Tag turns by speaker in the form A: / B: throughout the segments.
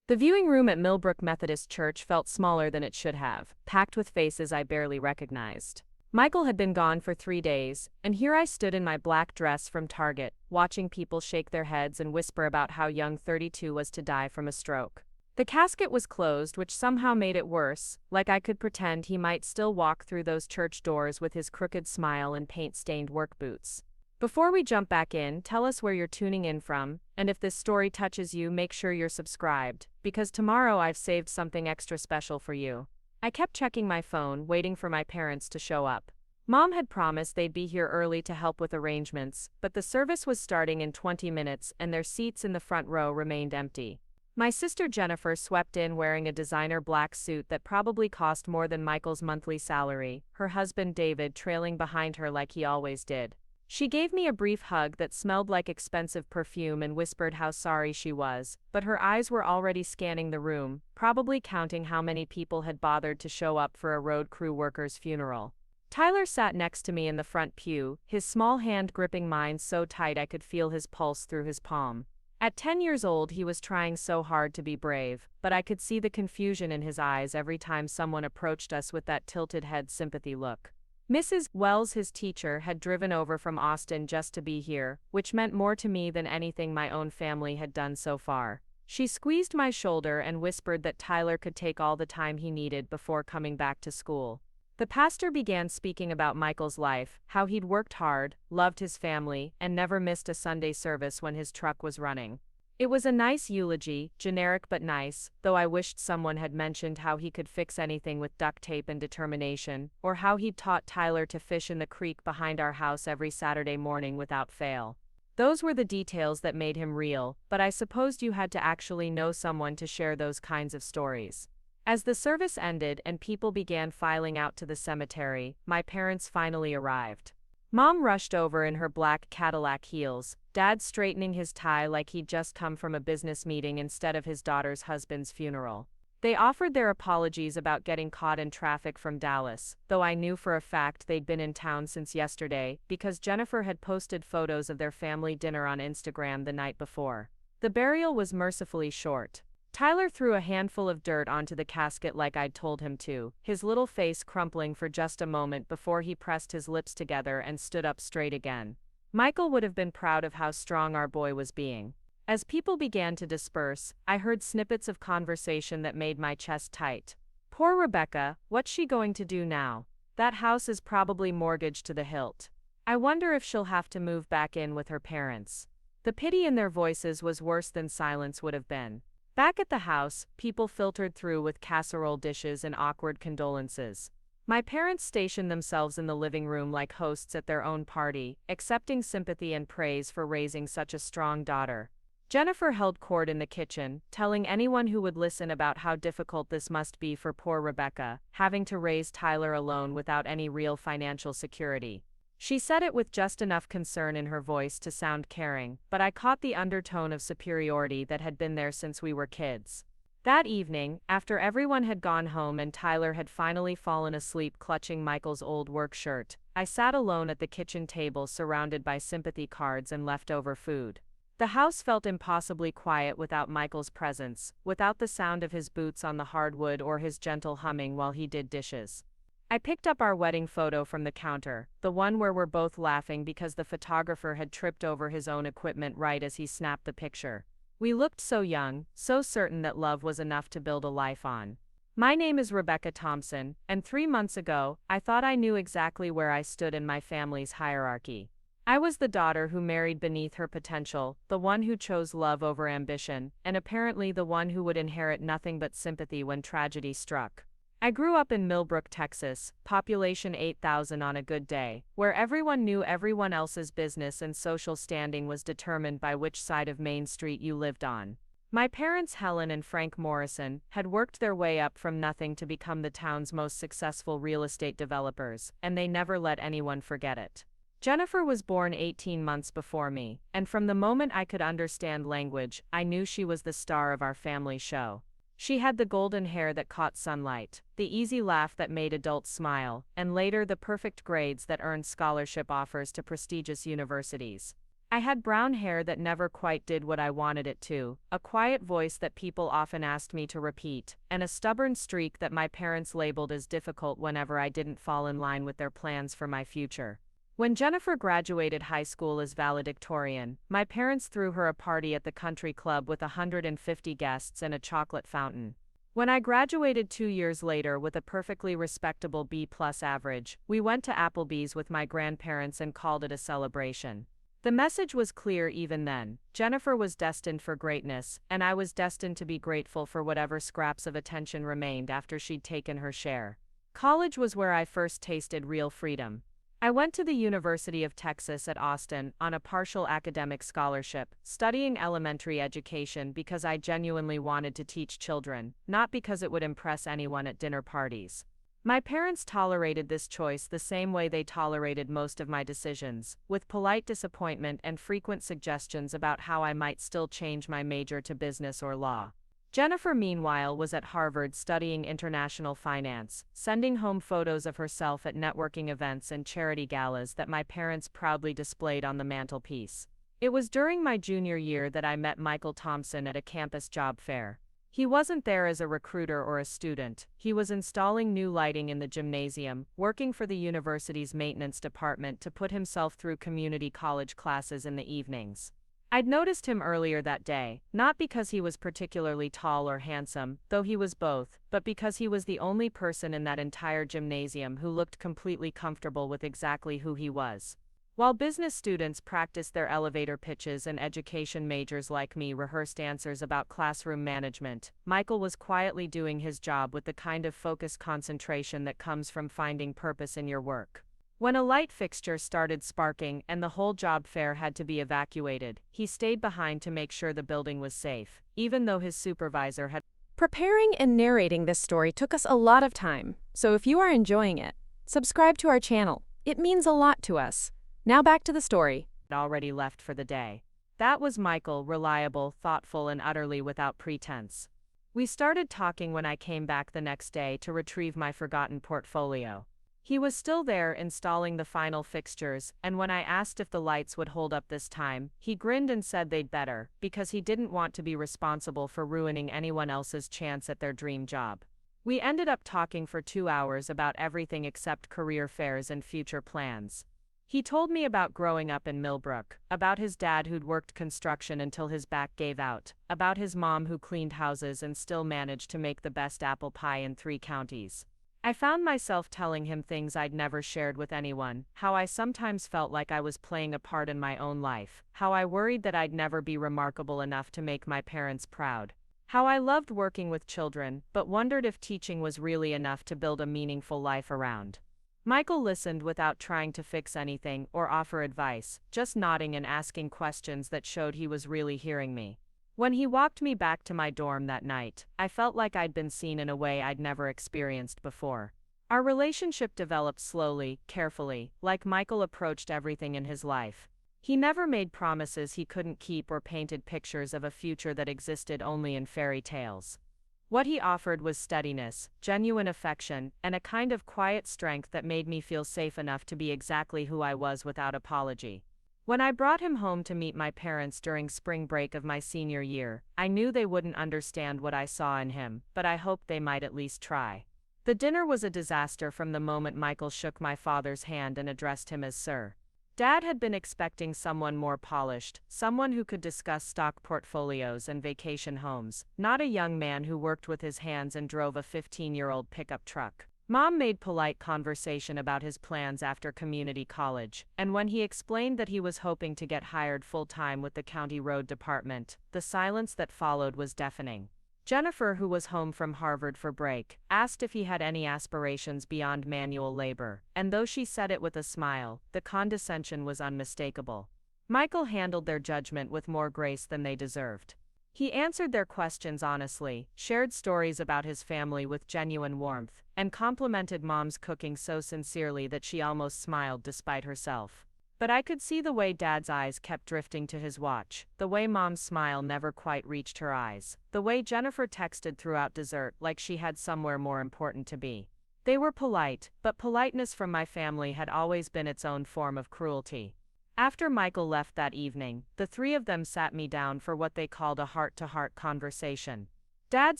A: The viewing room at Millbrook Methodist Church felt smaller than it should have, packed with faces I barely recognized. Michael had been gone for 3 days, and here I stood in my black dress from Target, watching people shake their heads and whisper about how young 32 was to die from a stroke. The casket was closed, which somehow made it worse, like I could pretend he might still walk through those church doors with his crooked smile and paint-stained work boots. Before we jump back in, tell us where you're tuning in from, and if this story touches you, make sure you're subscribed, because tomorrow I've saved something extra special for you. I kept checking my phone, waiting for my parents to show up. Mom had promised they'd be here early to help with arrangements, but the service was starting in 20 minutes and their seats in the front row remained empty. My sister Jennifer swept in wearing a designer black suit that probably cost more than Michael's monthly salary, her husband David trailing behind her like he always did. She gave me a brief hug that smelled like expensive perfume and whispered how sorry she was, but her eyes were already scanning the room, probably counting how many people had bothered to show up for a road crew worker's funeral. Tyler sat next to me in the front pew, his small hand gripping mine so tight I could feel his pulse through his palm. At 10 years old he was trying so hard to be brave, but I could see the confusion in his eyes every time someone approached us with that tilted head sympathy look. Mrs. Wells, his teacher, had driven over from Austin just to be here, which meant more to me than anything my own family had done so far. She squeezed my shoulder and whispered that Tyler could take all the time he needed before coming back to school. The pastor began speaking about Michael's life, how he'd worked hard, loved his family, and never missed a Sunday service when his truck was running. It was a nice eulogy, generic but nice, though I wished someone had mentioned how he could fix anything with duct tape and determination, or how he'd taught Tyler to fish in the creek behind our house every Saturday morning without fail. Those were the details that made him real, but I supposed you had to actually know someone to share those kinds of stories. As the service ended and people began filing out to the cemetery, my parents finally arrived. Mom rushed over in her black Cadillac heels, Dad straightening his tie like he'd just come from a business meeting instead of his daughter's husband's funeral. They offered their apologies about getting caught in traffic from Dallas, though I knew for a fact they'd been in town since yesterday because Jennifer had posted photos of their family dinner on Instagram the night before. The burial was mercifully short. Tyler threw a handful of dirt onto the casket like I'd told him to, his little face crumpling for just a moment before he pressed his lips together and stood up straight again. Michael would have been proud of how strong our boy was being. As people began to disperse, I heard snippets of conversation that made my chest tight. Poor Rebecca, what's she going to do now? That house is probably mortgaged to the hilt. I wonder if she'll have to move back in with her parents. The pity in their voices was worse than silence would have been. Back at the house, people filtered through with casserole dishes and awkward condolences. My parents stationed themselves in the living room like hosts at their own party, accepting sympathy and praise for raising such a strong daughter. Jennifer held court in the kitchen, telling anyone who would listen about how difficult this must be for poor Rebecca, having to raise Tyler alone without any real financial security. She said it with just enough concern in her voice to sound caring, but I caught the undertone of superiority that had been there since we were kids. That evening, after everyone had gone home and Tyler had finally fallen asleep clutching Michael's old work shirt, I sat alone at the kitchen table surrounded by sympathy cards and leftover food. The house felt impossibly quiet without Michael's presence, without the sound of his boots on the hardwood or his gentle humming while he did dishes. I picked up our wedding photo from the counter, the one where we're both laughing because the photographer had tripped over his own equipment right as he snapped the picture. We looked so young, so certain that love was enough to build a life on. My name is Rebecca Thompson, and 3 months ago, I thought I knew exactly where I stood in my family's hierarchy. I was the daughter who married beneath her potential, the one who chose love over ambition, and apparently the one who would inherit nothing but sympathy when tragedy struck. I grew up in Millbrook, Texas, population 8,000 on a good day, where everyone knew everyone else's business and social standing was determined by which side of Main Street you lived on. My parents, Helen and Frank Morrison, had worked their way up from nothing to become the town's most successful real estate developers, and they never let anyone forget it. Jennifer was born 18 months before me, and from the moment I could understand language, I knew she was the star of our family show. She had the golden hair that caught sunlight, the easy laugh that made adults smile, and later the perfect grades that earned scholarship offers to prestigious universities. I had brown hair that never quite did what I wanted it to, a quiet voice that people often asked me to repeat, and a stubborn streak that my parents labeled as difficult whenever I didn't fall in line with their plans for my future. When Jennifer graduated high school as valedictorian, my parents threw her a party at the country club with 150 guests and a chocolate fountain. When I graduated 2 years later with a perfectly respectable B+ average, we went to Applebee's with my grandparents and called it a celebration. The message was clear even then. Jennifer was destined for greatness, and I was destined to be grateful for whatever scraps of attention remained after she'd taken her share. College was where I first tasted real freedom. I went to the University of Texas at Austin on a partial academic scholarship, studying elementary education because I genuinely wanted to teach children, not because it would impress anyone at dinner parties. My parents tolerated this choice the same way they tolerated most of my decisions, with polite disappointment and frequent suggestions about how I might still change my major to business or law. Jennifer, meanwhile, was at Harvard studying international finance, sending home photos of herself at networking events and charity galas that my parents proudly displayed on the mantelpiece. It was during my junior year that I met Michael Thompson at a campus job fair. He wasn't there as a recruiter or a student. He was installing new lighting in the gymnasium, working for the university's maintenance department to put himself through community college classes in the evenings. I'd noticed him earlier that day, not because he was particularly tall or handsome, though he was both, but because he was the only person in that entire gymnasium who looked completely comfortable with exactly who he was. While business students practiced their elevator pitches and education majors like me rehearsed answers about classroom management, Michael was quietly doing his job with the kind of focused concentration that comes from finding purpose in your work. When a light fixture started sparking and the whole job fair had to be evacuated, he stayed behind to make sure the building was safe, even though his supervisor had.
B: Preparing and narrating this story took us a lot of time, so if you are enjoying it, subscribe to our channel. It means a lot to us. Now back to the story.
A: Already left for the day. That was Michael, reliable, thoughtful, and utterly without pretense. We started talking when I came back the next day to retrieve my forgotten portfolio. He was still there installing the final fixtures, and when I asked if the lights would hold up this time, he grinned and said they'd better, because he didn't want to be responsible for ruining anyone else's chance at their dream job. We ended up talking for 2 hours about everything except career fairs and future plans. He told me about growing up in Millbrook, about his dad who'd worked construction until his back gave out, about his mom who cleaned houses and still managed to make the best apple pie in 3 counties. I found myself telling him things I'd never shared with anyone, how I sometimes felt like I was playing a part in my own life, how I worried that I'd never be remarkable enough to make my parents proud, how I loved working with children, but wondered if teaching was really enough to build a meaningful life around. Michael listened without trying to fix anything or offer advice, just nodding and asking questions that showed he was really hearing me. When he walked me back to my dorm that night, I felt like I'd been seen in a way I'd never experienced before. Our relationship developed slowly, carefully, like Michael approached everything in his life. He never made promises he couldn't keep or painted pictures of a future that existed only in fairy tales. What he offered was steadiness, genuine affection, and a kind of quiet strength that made me feel safe enough to be exactly who I was without apology. When I brought him home to meet my parents during spring break of my senior year, I knew they wouldn't understand what I saw in him, but I hoped they might at least try. The dinner was a disaster from the moment Michael shook my father's hand and addressed him as Sir. Dad had been expecting someone more polished, someone who could discuss stock portfolios and vacation homes, not a young man who worked with his hands and drove a 15-year-old pickup truck. Mom made polite conversation about his plans after community college, and when he explained that he was hoping to get hired full-time with the county road department, the silence that followed was deafening. Jennifer, who was home from Harvard for break, asked if he had any aspirations beyond manual labor, and though she said it with a smile, the condescension was unmistakable. Michael handled their judgment with more grace than they deserved. He answered their questions honestly, shared stories about his family with genuine warmth, and complimented Mom's cooking so sincerely that she almost smiled despite herself. But I could see the way Dad's eyes kept drifting to his watch, the way Mom's smile never quite reached her eyes, the way Jennifer texted throughout dessert like she had somewhere more important to be. They were polite, but politeness from my family had always been its own form of cruelty. After Michael left that evening, the three of them sat me down for what they called a heart-to-heart conversation. Dad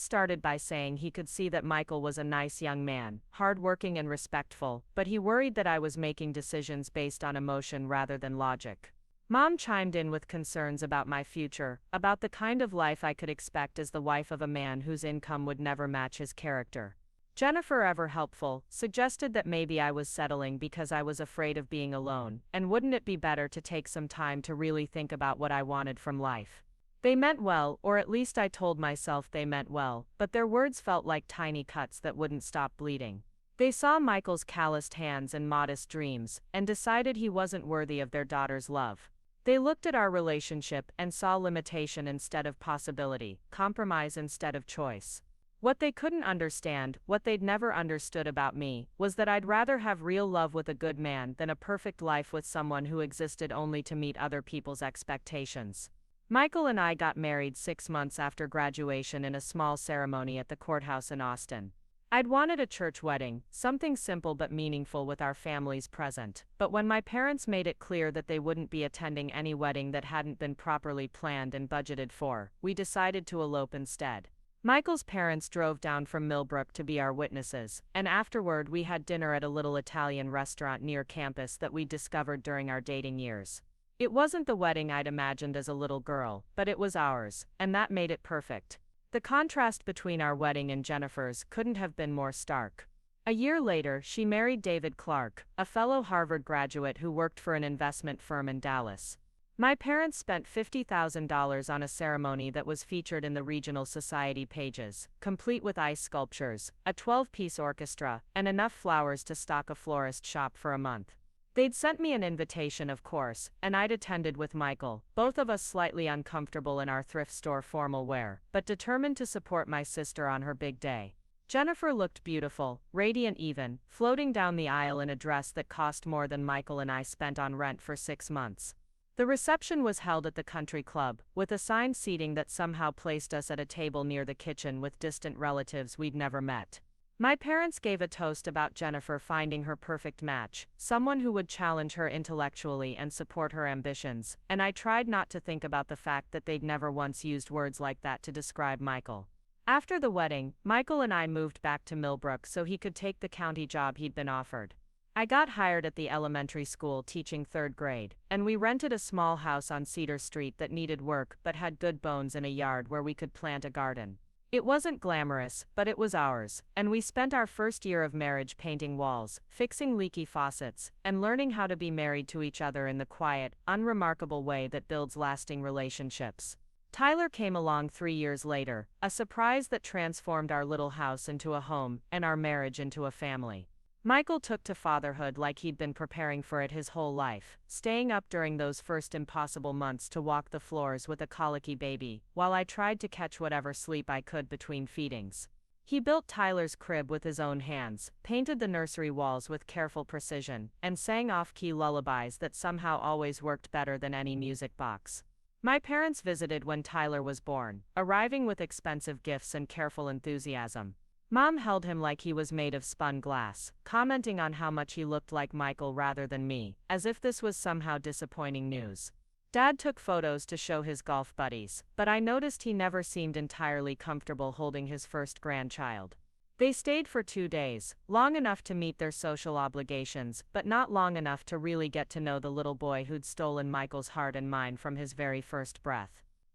A: started by saying he could see that Michael was a nice young man, hardworking and respectful, but he worried that I was making decisions based on emotion rather than logic. Mom chimed in with concerns about my future, about the kind of life I could expect as the wife of a man whose income would never match his character. Jennifer, ever helpful, suggested that maybe I was settling because I was afraid of being alone, and wouldn't it be better to take some time to really think about what I wanted from life? They meant well, or at least I told myself they meant well, but their words felt like tiny cuts that wouldn't stop bleeding. They saw Michael's calloused hands and modest dreams, and decided he wasn't worthy of their daughter's love. They looked at our relationship and saw limitation instead of possibility, compromise instead of choice. What they couldn't understand, what they'd never understood about me, was that I'd rather have real love with a good man than a perfect life with someone who existed only to meet other people's expectations. Michael and I got married 6 months after graduation in a small ceremony at the courthouse in Austin. I'd wanted a church wedding, something simple but meaningful with our families present, but when my parents made it clear that they wouldn't be attending any wedding that hadn't been properly planned and budgeted for, we decided to elope instead. Michael's parents drove down from Millbrook to be our witnesses, and afterward we had dinner at a little Italian restaurant near campus that we discovered during our dating years. It wasn't the wedding I'd imagined as a little girl, but it was ours, and that made it perfect. The contrast between our wedding and Jennifer's couldn't have been more stark. A year later, she married David Clark, a fellow Harvard graduate who worked for an investment firm in Dallas. My parents spent $50,000 on a ceremony that was featured in the regional society pages, complete with ice sculptures, a 12-piece orchestra, and enough flowers to stock a florist shop for a month. They'd sent me an invitation, of course, and I'd attended with Michael, both of us slightly uncomfortable in our thrift store formal wear, but determined to support my sister on her big day. Jennifer looked beautiful, radiant even, floating down the aisle in a dress that cost more than Michael and I spent on rent for 6 months. The reception was held at the country club, with assigned seating that somehow placed us at a table near the kitchen with distant relatives we'd never met. My parents gave a toast about Jennifer finding her perfect match, someone who would challenge her intellectually and support her ambitions, and I tried not to think about the fact that they'd never once used words like that to describe Michael. After the wedding, Michael and I moved back to Millbrook so he could take the county job he'd been offered. I got hired at the elementary school teaching 3rd grade, and we rented a small house on Cedar Street that needed work but had good bones in a yard where we could plant a garden. It wasn't glamorous, but it was ours, and we spent our first year of marriage painting walls, fixing leaky faucets, and learning how to be married to each other in the quiet, unremarkable way that builds lasting relationships. Tyler came along 3 years later, a surprise that transformed our little house into a home and our marriage into a family. Michael took to fatherhood like he'd been preparing for it his whole life, staying up during those first impossible months to walk the floors with a colicky baby, while I tried to catch whatever sleep I could between feedings. He built Tyler's crib with his own hands, painted the nursery walls with careful precision, and sang off-key lullabies that somehow always worked better than any music box. My parents visited when Tyler was born, arriving with expensive gifts and careful enthusiasm. Mom held him like he was made of spun glass, commenting on how much he looked like Michael rather than me, as if this was somehow disappointing news. Dad took photos to show his golf buddies, but I noticed he never seemed entirely comfortable holding his first grandchild. They stayed for 2 days, long enough to meet their social obligations, but not long enough to really get to know the little boy who'd stolen Michael's heart and mind from his very first breath.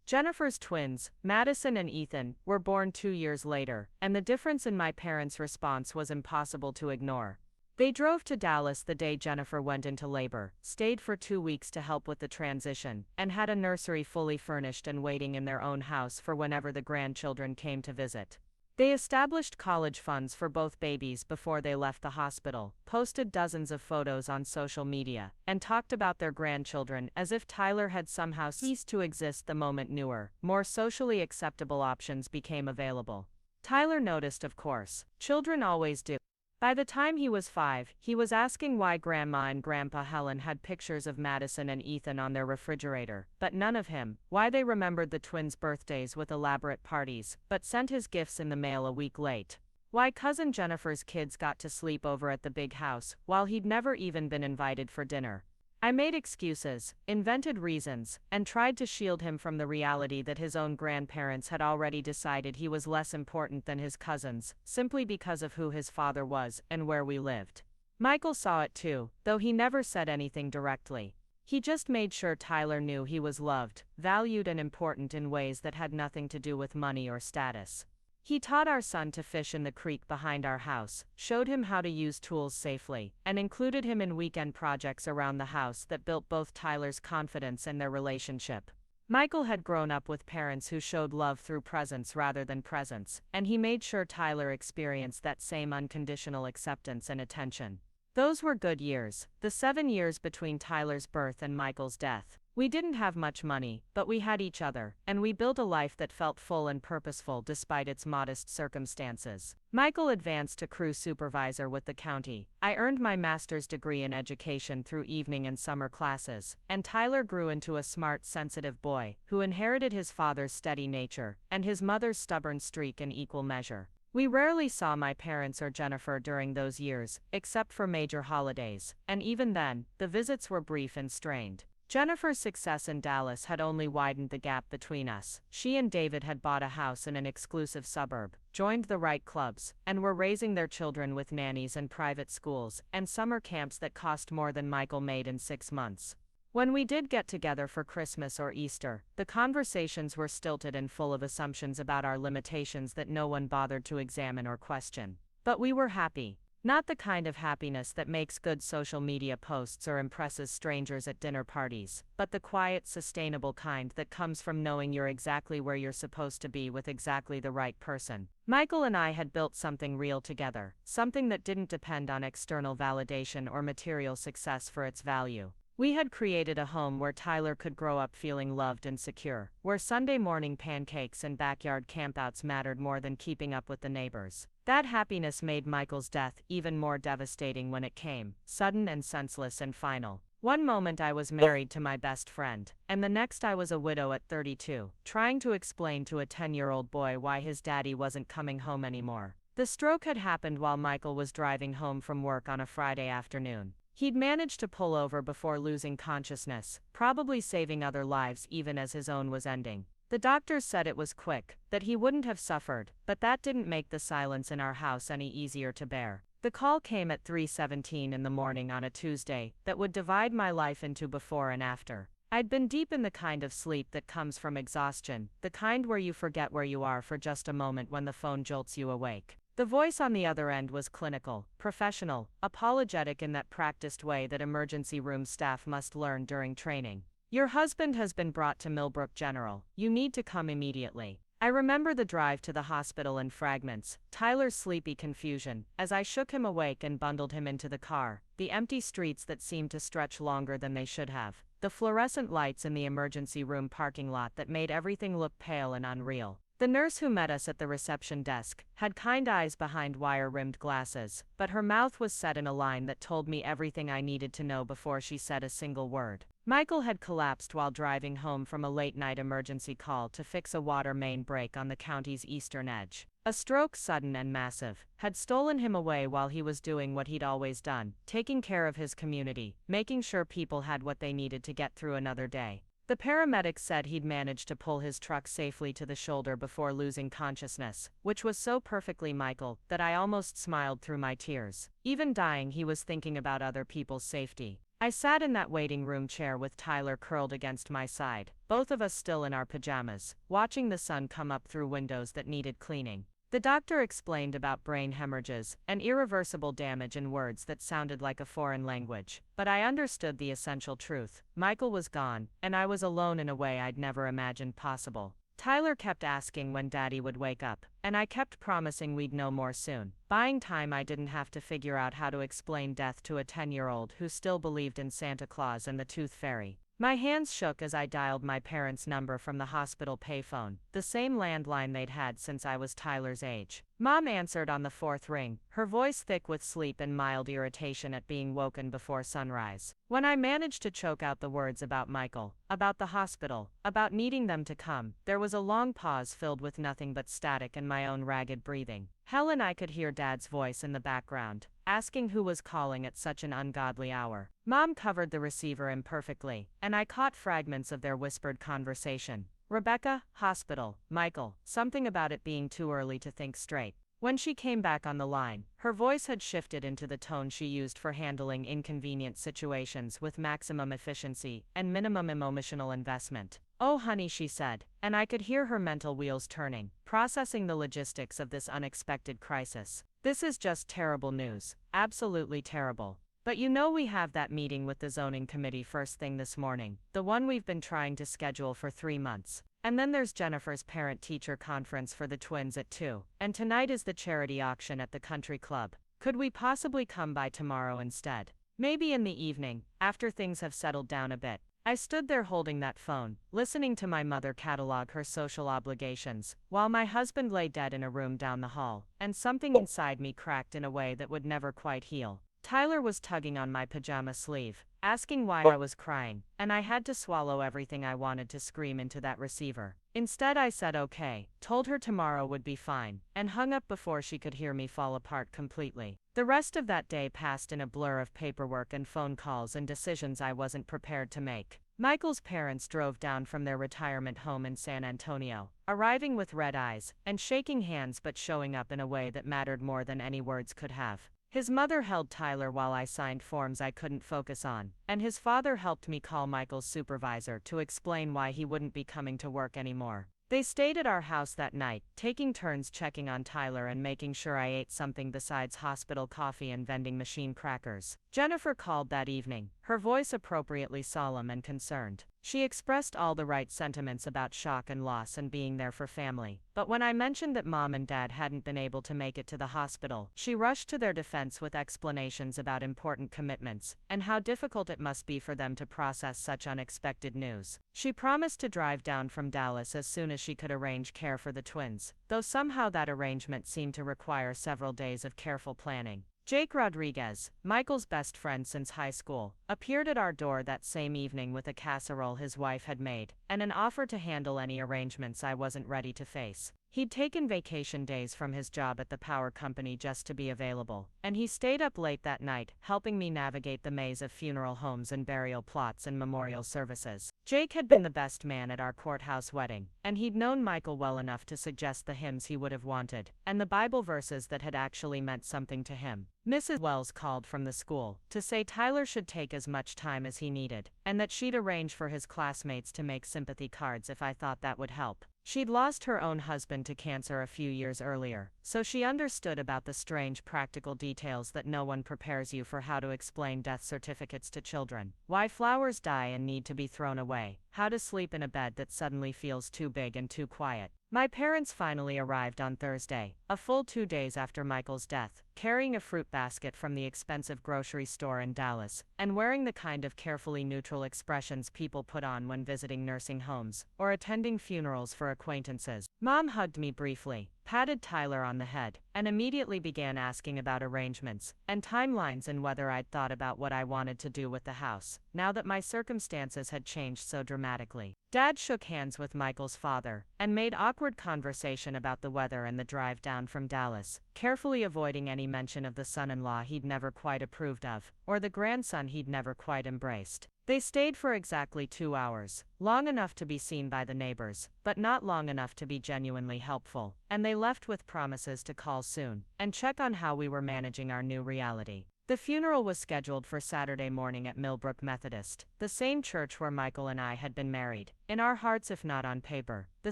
A: Jennifer's twins, Madison and Ethan, were born 2 years later, and the difference in my parents' response was impossible to ignore. They drove to Dallas the day Jennifer went into labor, stayed for 2 weeks to help with the transition, and had a nursery fully furnished and waiting in their own house for whenever the grandchildren came to visit. They established college funds for both babies before they left the hospital, posted dozens of photos on social media, and talked about their grandchildren as if Tyler had somehow ceased to exist the moment newer, more socially acceptable options became available. Tyler noticed, of course. Children always do. By the time he was 5, he was asking why Grandma and Grandpa Helen had pictures of Madison and Ethan on their refrigerator, but none of him, why they remembered the twins' birthdays with elaborate parties, but sent his gifts in the mail a week late. Why cousin Jennifer's kids got to sleep over at the big house, while he'd never even been invited for dinner. I made excuses, invented reasons, and tried to shield him from the reality that his own grandparents had already decided he was less important than his cousins, simply because of who his father was and where we lived. Michael saw it too, though he never said anything directly. He just made sure Tyler knew he was loved, valued, and important in ways that had nothing to do with money or status. He taught our son to fish in the creek behind our house, showed him how to use tools safely, and included him in weekend projects around the house that built both Tyler's confidence and their relationship. Michael had grown up with parents who showed love through presence rather than presence, and he made sure Tyler experienced that same unconditional acceptance and attention. Those were good years, the 7 years between Tyler's birth and Michael's death. We didn't have much money, but we had each other, and we built a life that felt full and purposeful despite its modest circumstances. Michael advanced to crew supervisor with the county. I earned my master's degree in education through evening and summer classes, and Tyler grew into a smart, sensitive boy who inherited his father's steady nature and his mother's stubborn streak in equal measure. We rarely saw my parents or Jennifer during those years, except for major holidays, and even then, the visits were brief and strained. Jennifer's success in Dallas had only widened the gap between us. She and David had bought a house in an exclusive suburb, joined the right clubs, and were raising their children with nannies and private schools and summer camps that cost more than Michael made in 6 months. When we did get together for Christmas or Easter, the conversations were stilted and full of assumptions about our limitations that no one bothered to examine or question. But we were happy. Not the kind of happiness that makes good social media posts or impresses strangers at dinner parties, but the quiet, sustainable kind that comes from knowing you're exactly where you're supposed to be with exactly the right person. Michael and I had built something real together, something that didn't depend on external validation or material success for its value. We had created a home where Tyler could grow up feeling loved and secure, where Sunday morning pancakes and backyard campouts mattered more than keeping up with the neighbors. That happiness made Michael's death even more devastating when it came, sudden and senseless and final. One moment I was married to my best friend, and the next I was a widow at 32, trying to explain to a 10-year-old boy why his daddy wasn't coming home anymore. The stroke had happened while Michael was driving home from work on a Friday afternoon. He'd managed to pull over before losing consciousness, probably saving other lives even as his own was ending. The doctors said it was quick, that he wouldn't have suffered, but that didn't make the silence in our house any easier to bear. The call came at 3:17 in the morning on a Tuesday that would divide my life into before and after. I'd been deep in the kind of sleep that comes from exhaustion, the kind where you forget where you are for just a moment when the phone jolts you awake. The voice on the other end was clinical, professional, apologetic in that practiced way that emergency room staff must learn during training. "Your husband has been brought to Millbrook General. You need to come immediately." I remember the drive to the hospital in fragments, Tyler's sleepy confusion, as I shook him awake and bundled him into the car, the empty streets that seemed to stretch longer than they should have, the fluorescent lights in the emergency room parking lot that made everything look pale and unreal. The nurse who met us at the reception desk had kind eyes behind wire-rimmed glasses, but her mouth was set in a line that told me everything I needed to know before she said a single word. Michael had collapsed while driving home from a late-night emergency call to fix a water main break on the county's eastern edge. A stroke, sudden and massive, had stolen him away while he was doing what he'd always done, taking care of his community, making sure people had what they needed to get through another day. The paramedics said he'd managed to pull his truck safely to the shoulder before losing consciousness, which was so perfectly Michael that I almost smiled through my tears. Even dying, he was thinking about other people's safety. I sat in that waiting room chair with Tyler curled against my side, both of us still in our pajamas, watching the sun come up through windows that needed cleaning. The doctor explained about brain hemorrhages and irreversible damage in words that sounded like a foreign language, but I understood the essential truth. Michael was gone, and I was alone in a way I'd never imagined possible. Tyler kept asking when Daddy would wake up, and I kept promising we'd know more soon, buying time I didn't have to figure out how to explain death to a 10-year-old who still believed in Santa Claus and the Tooth Fairy. My hands shook as I dialed my parents' number from the hospital payphone, the same landline they'd had since I was Tyler's age. Mom answered on the fourth ring, her voice thick with sleep and mild irritation at being woken before sunrise. When I managed to choke out the words about Michael, about the hospital, about needing them to come, there was a long pause filled with nothing but static and my own ragged breathing. Helen, I could hear Dad's voice in the background, asking who was calling at such an ungodly hour. Mom covered the receiver imperfectly, and I caught fragments of their whispered conversation. Rebecca, hospital, Michael, something about it being too early to think straight. When she came back on the line, her voice had shifted into the tone she used for handling inconvenient situations with maximum efficiency and minimum emotional investment. "Oh honey," she said, and I could hear her mental wheels turning, processing the logistics of this unexpected crisis. "This is just terrible news, absolutely terrible. But you know we have that meeting with the zoning committee first thing this morning, the one we've been trying to schedule for 3 months. And then there's Jennifer's parent-teacher conference for the twins at 2, and tonight is the charity auction at the country club. Could we possibly come by tomorrow instead? Maybe in the evening, after things have settled down a bit." I stood there holding that phone, listening to my mother catalog her social obligations, while my husband lay dead in a room down the hall, and something inside me cracked in a way that would never quite heal. Tyler was tugging on my pajama sleeve, asking why I was crying, and I had to swallow everything I wanted to scream into that receiver. Instead I said okay, told her tomorrow would be fine, and hung up before she could hear me fall apart completely. The rest of that day passed in a blur of paperwork and phone calls and decisions I wasn't prepared to make. Michael's parents drove down from their retirement home in San Antonio, arriving with red eyes, and shaking hands but showing up in a way that mattered more than any words could have. His mother held Tyler while I signed forms I couldn't focus on, and his father helped me call Michael's supervisor to explain why he wouldn't be coming to work anymore. They stayed at our house that night, taking turns checking on Tyler and making sure I ate something besides hospital coffee and vending machine crackers. Jennifer called that evening, her voice appropriately solemn and concerned. She expressed all the right sentiments about shock and loss and being there for family, but when I mentioned that Mom and Dad hadn't been able to make it to the hospital, she rushed to their defense with explanations about important commitments and how difficult it must be for them to process such unexpected news. She promised to drive down from Dallas as soon as she could arrange care for the twins, though somehow that arrangement seemed to require several days of careful planning. Jake Rodriguez, Michael's best friend since high school, appeared at our door that same evening with a casserole his wife had made, and an offer to handle any arrangements I wasn't ready to face. He'd taken vacation days from his job at the power company just to be available, and he stayed up late that night, helping me navigate the maze of funeral homes and burial plots and memorial services. Jake had been the best man at our courthouse wedding, and he'd known Michael well enough to suggest the hymns he would have wanted, and the Bible verses that had actually meant something to him. Mrs. Wells called from the school to say Tyler should take as much time as he needed, and that she'd arrange for his classmates to make sympathy cards if I thought that would help. She'd lost her own husband to cancer a few years earlier, so she understood about the strange practical details that no one prepares you for: how to explain death certificates to children, why flowers die and need to be thrown away, how to sleep in a bed that suddenly feels too big and too quiet. My parents finally arrived on Thursday, a full 2 days after Michael's death, carrying a fruit basket from the expensive grocery store in Dallas, and wearing the kind of carefully neutral expressions people put on when visiting nursing homes or attending funerals for acquaintances. Mom hugged me briefly, patted Tyler on the head, and immediately began asking about arrangements and timelines and whether I'd thought about what I wanted to do with the house, now that my circumstances had changed so dramatically. Dad shook hands with Michael's father and made awkward conversation about the weather and the drive down from Dallas, carefully avoiding any mention of the son-in-law he'd never quite approved of, or the grandson he'd never quite embraced. They stayed for exactly 2 hours, long enough to be seen by the neighbors, but not long enough to be genuinely helpful, and they left with promises to call soon and check on how we were managing our new reality. The funeral was scheduled for Saturday morning at Millbrook Methodist, the same church where Michael and I had been married, in our hearts if not on paper, the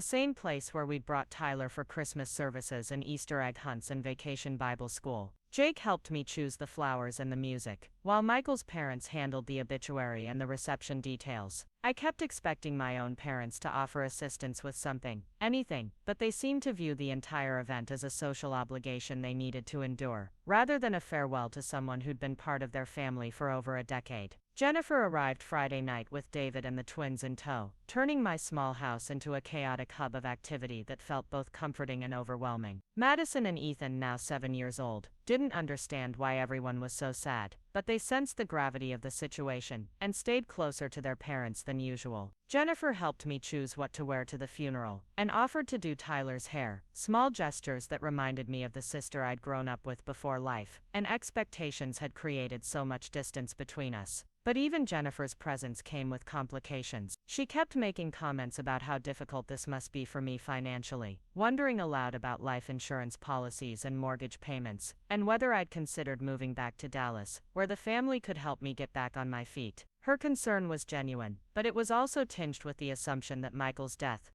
A: same place where we'd brought Tyler for Christmas services and Easter egg hunts and vacation Bible school. Jake helped me choose the flowers and the music, while Michael's parents handled the obituary and the reception details. I kept expecting my own parents to offer assistance with something, anything, but they seemed to view the entire event as a social obligation they needed to endure, rather than a farewell to someone who'd been part of their family for over a decade. Jennifer arrived Friday night with David and the twins in tow, turning my small house into a chaotic hub of activity that felt both comforting and overwhelming. Madison and Ethan, now 7 years old, didn't understand why everyone was so sad, but they sensed the gravity of the situation and stayed closer to their parents than usual. Jennifer helped me choose what to wear to the funeral and offered to do Tyler's hair, small gestures that reminded me of the sister I'd grown up with before life, and expectations had created so much distance between us. But even Jennifer's presence came with complications. She kept making comments about how difficult this must be for me financially, wondering aloud about life insurance policies and mortgage payments, and whether I'd considered moving back to Dallas, where the family could help me get back on my feet. Her concern was genuine, but it was also tinged with the assumption that Michael's death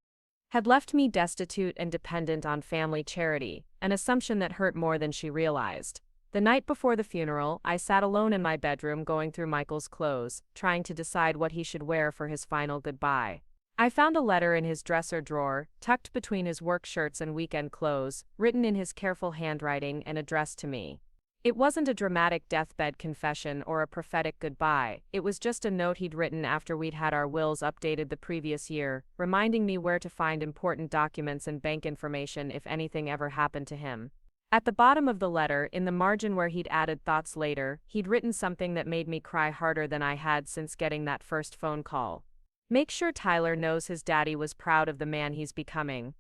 B: Had left me destitute and dependent on family charity, an assumption that hurt more than she realized. The night before the funeral, I sat alone in my bedroom going through Michael's clothes, trying to decide what he should wear for his final goodbye. I found a letter in his dresser drawer, tucked between his work shirts and weekend clothes, written in his careful handwriting and addressed to me. It wasn't a dramatic deathbed confession or a prophetic goodbye, it was just a note he'd written after we'd had our wills updated the previous year, reminding me where to find important documents and bank information if anything ever happened to him. At the bottom of the letter, in the margin where he'd added thoughts later, he'd written something that made me cry harder than I had since getting that first phone call. Make sure Tyler knows his daddy was proud of the man he's becoming.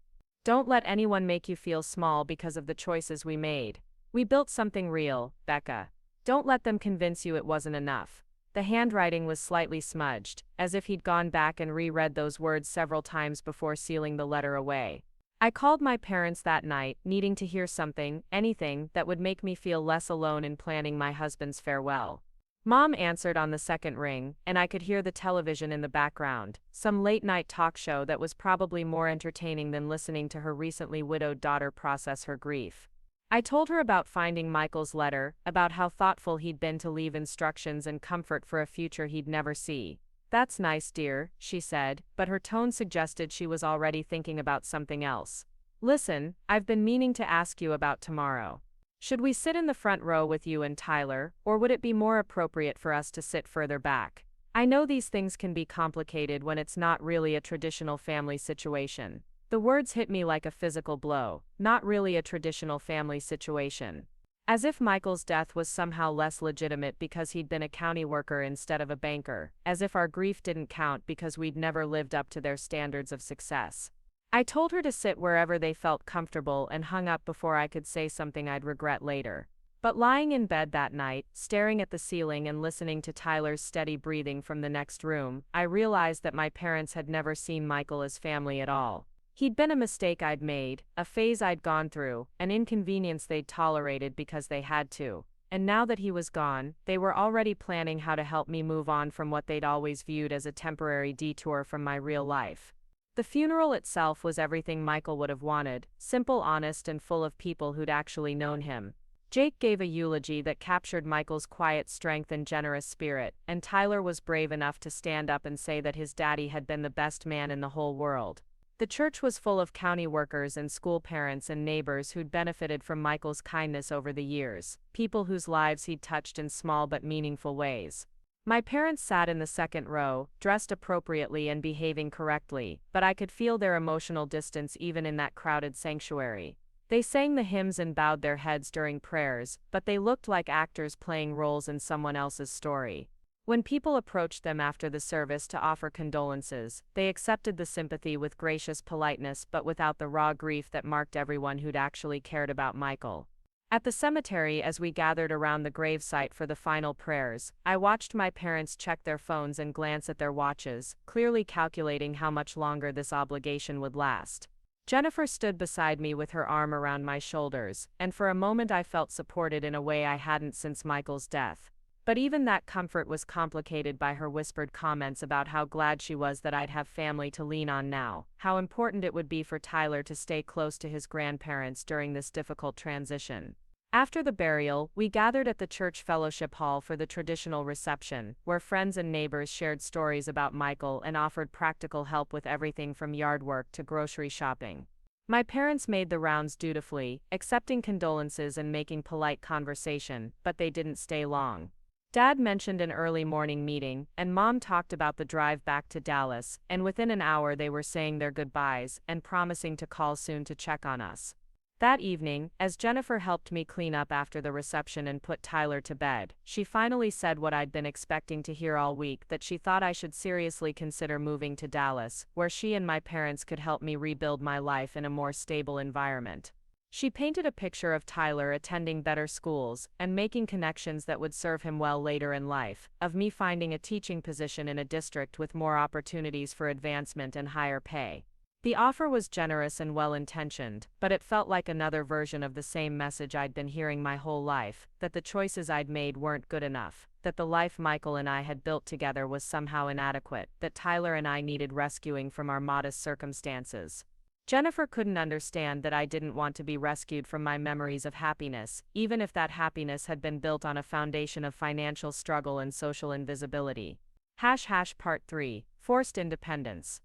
B: Don't let anyone make you feel small because of the choices we made. We built something real, Becca. Don't let them convince you it wasn't enough. The handwriting was slightly smudged, as if he'd gone back and reread those words several times before sealing the letter away. I called my parents that night, needing to hear something, anything, that would make me feel less alone in planning my husband's farewell. Mom answered on the second ring, and I could hear the television in the background, some late-night talk show that was probably more entertaining than listening to her recently widowed daughter process her grief. I told her about finding Michael's letter, about how thoughtful he'd been to leave instructions and comfort for a future he'd never see. "That's nice, dear," she said, but her tone suggested she was already thinking about something else. "Listen, I've been meaning to ask you about tomorrow. Should we sit in the front row with you and Tyler, or would it be more appropriate for us to sit further back? I know these things can be complicated when it's not really a traditional family situation." The words hit me like a physical blow. Not really a traditional family situation. As if Michael's death was somehow less legitimate because he'd been a county worker instead of a banker, as if our grief didn't count because we'd never lived up to their standards of success. I told her to sit wherever they felt comfortable and hung up before I could say something I'd regret later. But lying in bed that night, staring at the ceiling and listening to Tyler's steady breathing from the next room, I realized that my parents had never seen Michael as family at all. He'd been a mistake I'd made, a phase I'd gone through, an inconvenience they'd tolerated because they had to. And now that he was gone, they were already planning how to help me move on from what they'd always viewed as a temporary detour from my real life. The funeral itself was everything Michael would have wanted, simple, honest, and full of people who'd actually known him. Jake gave a eulogy that captured Michael's quiet strength and generous spirit, and Tyler was brave enough to stand up and say that his daddy had been the best man in the whole world. The church was full of county workers and school parents and neighbors who'd benefited from Michael's kindness over the years, people whose lives he'd touched in small but meaningful ways. My parents sat in the second row, dressed appropriately and behaving correctly, but I could feel their emotional distance even in that crowded sanctuary. They sang the hymns and bowed their heads during prayers, but they looked like actors playing roles in someone else's story. When people approached them after the service to offer condolences, they accepted the sympathy with gracious politeness but without the raw grief that marked everyone who'd actually cared about Michael. At the cemetery, as we gathered around the gravesite for the final prayers, I watched my parents check their phones and glance at their watches, clearly calculating how much longer this obligation would last. Jennifer stood beside me with her arm around my shoulders, and for a moment I felt supported in a way I hadn't since Michael's death. But even that comfort was complicated by her whispered comments about how glad she was that I'd have family to lean on now, how important it would be for Tyler to stay close to his grandparents during this difficult transition. After the burial, we gathered at the church fellowship hall for the traditional reception, where friends and neighbors shared stories about Michael and offered practical help with everything from yard work to grocery shopping. My parents made the rounds dutifully, accepting condolences and making polite conversation, but they didn't stay long. Dad mentioned an early morning meeting, and Mom talked about the drive back to Dallas, and within an hour they were saying their goodbyes and promising to call soon to check on us. That evening, as Jennifer helped me clean up after the reception and put Tyler to bed, she finally said what I'd been expecting to hear all week, that she thought I should seriously consider moving to Dallas, where she and my parents could help me rebuild my life in a more stable environment. She painted a picture of Tyler attending better schools and making connections that would serve him well later in life, of me finding a teaching position in a district with more opportunities for advancement and higher pay. The offer was generous and well-intentioned, but it felt like another version of the same message I'd been hearing my whole life, that the choices I'd made weren't good enough, that the life Michael and I had built together was somehow inadequate, that Tyler and I needed rescuing from our modest circumstances. Jennifer couldn't understand that I didn't want to be rescued from my memories of happiness, even if that happiness had been built on a foundation of financial struggle and social invisibility. Part 3. Forced independence.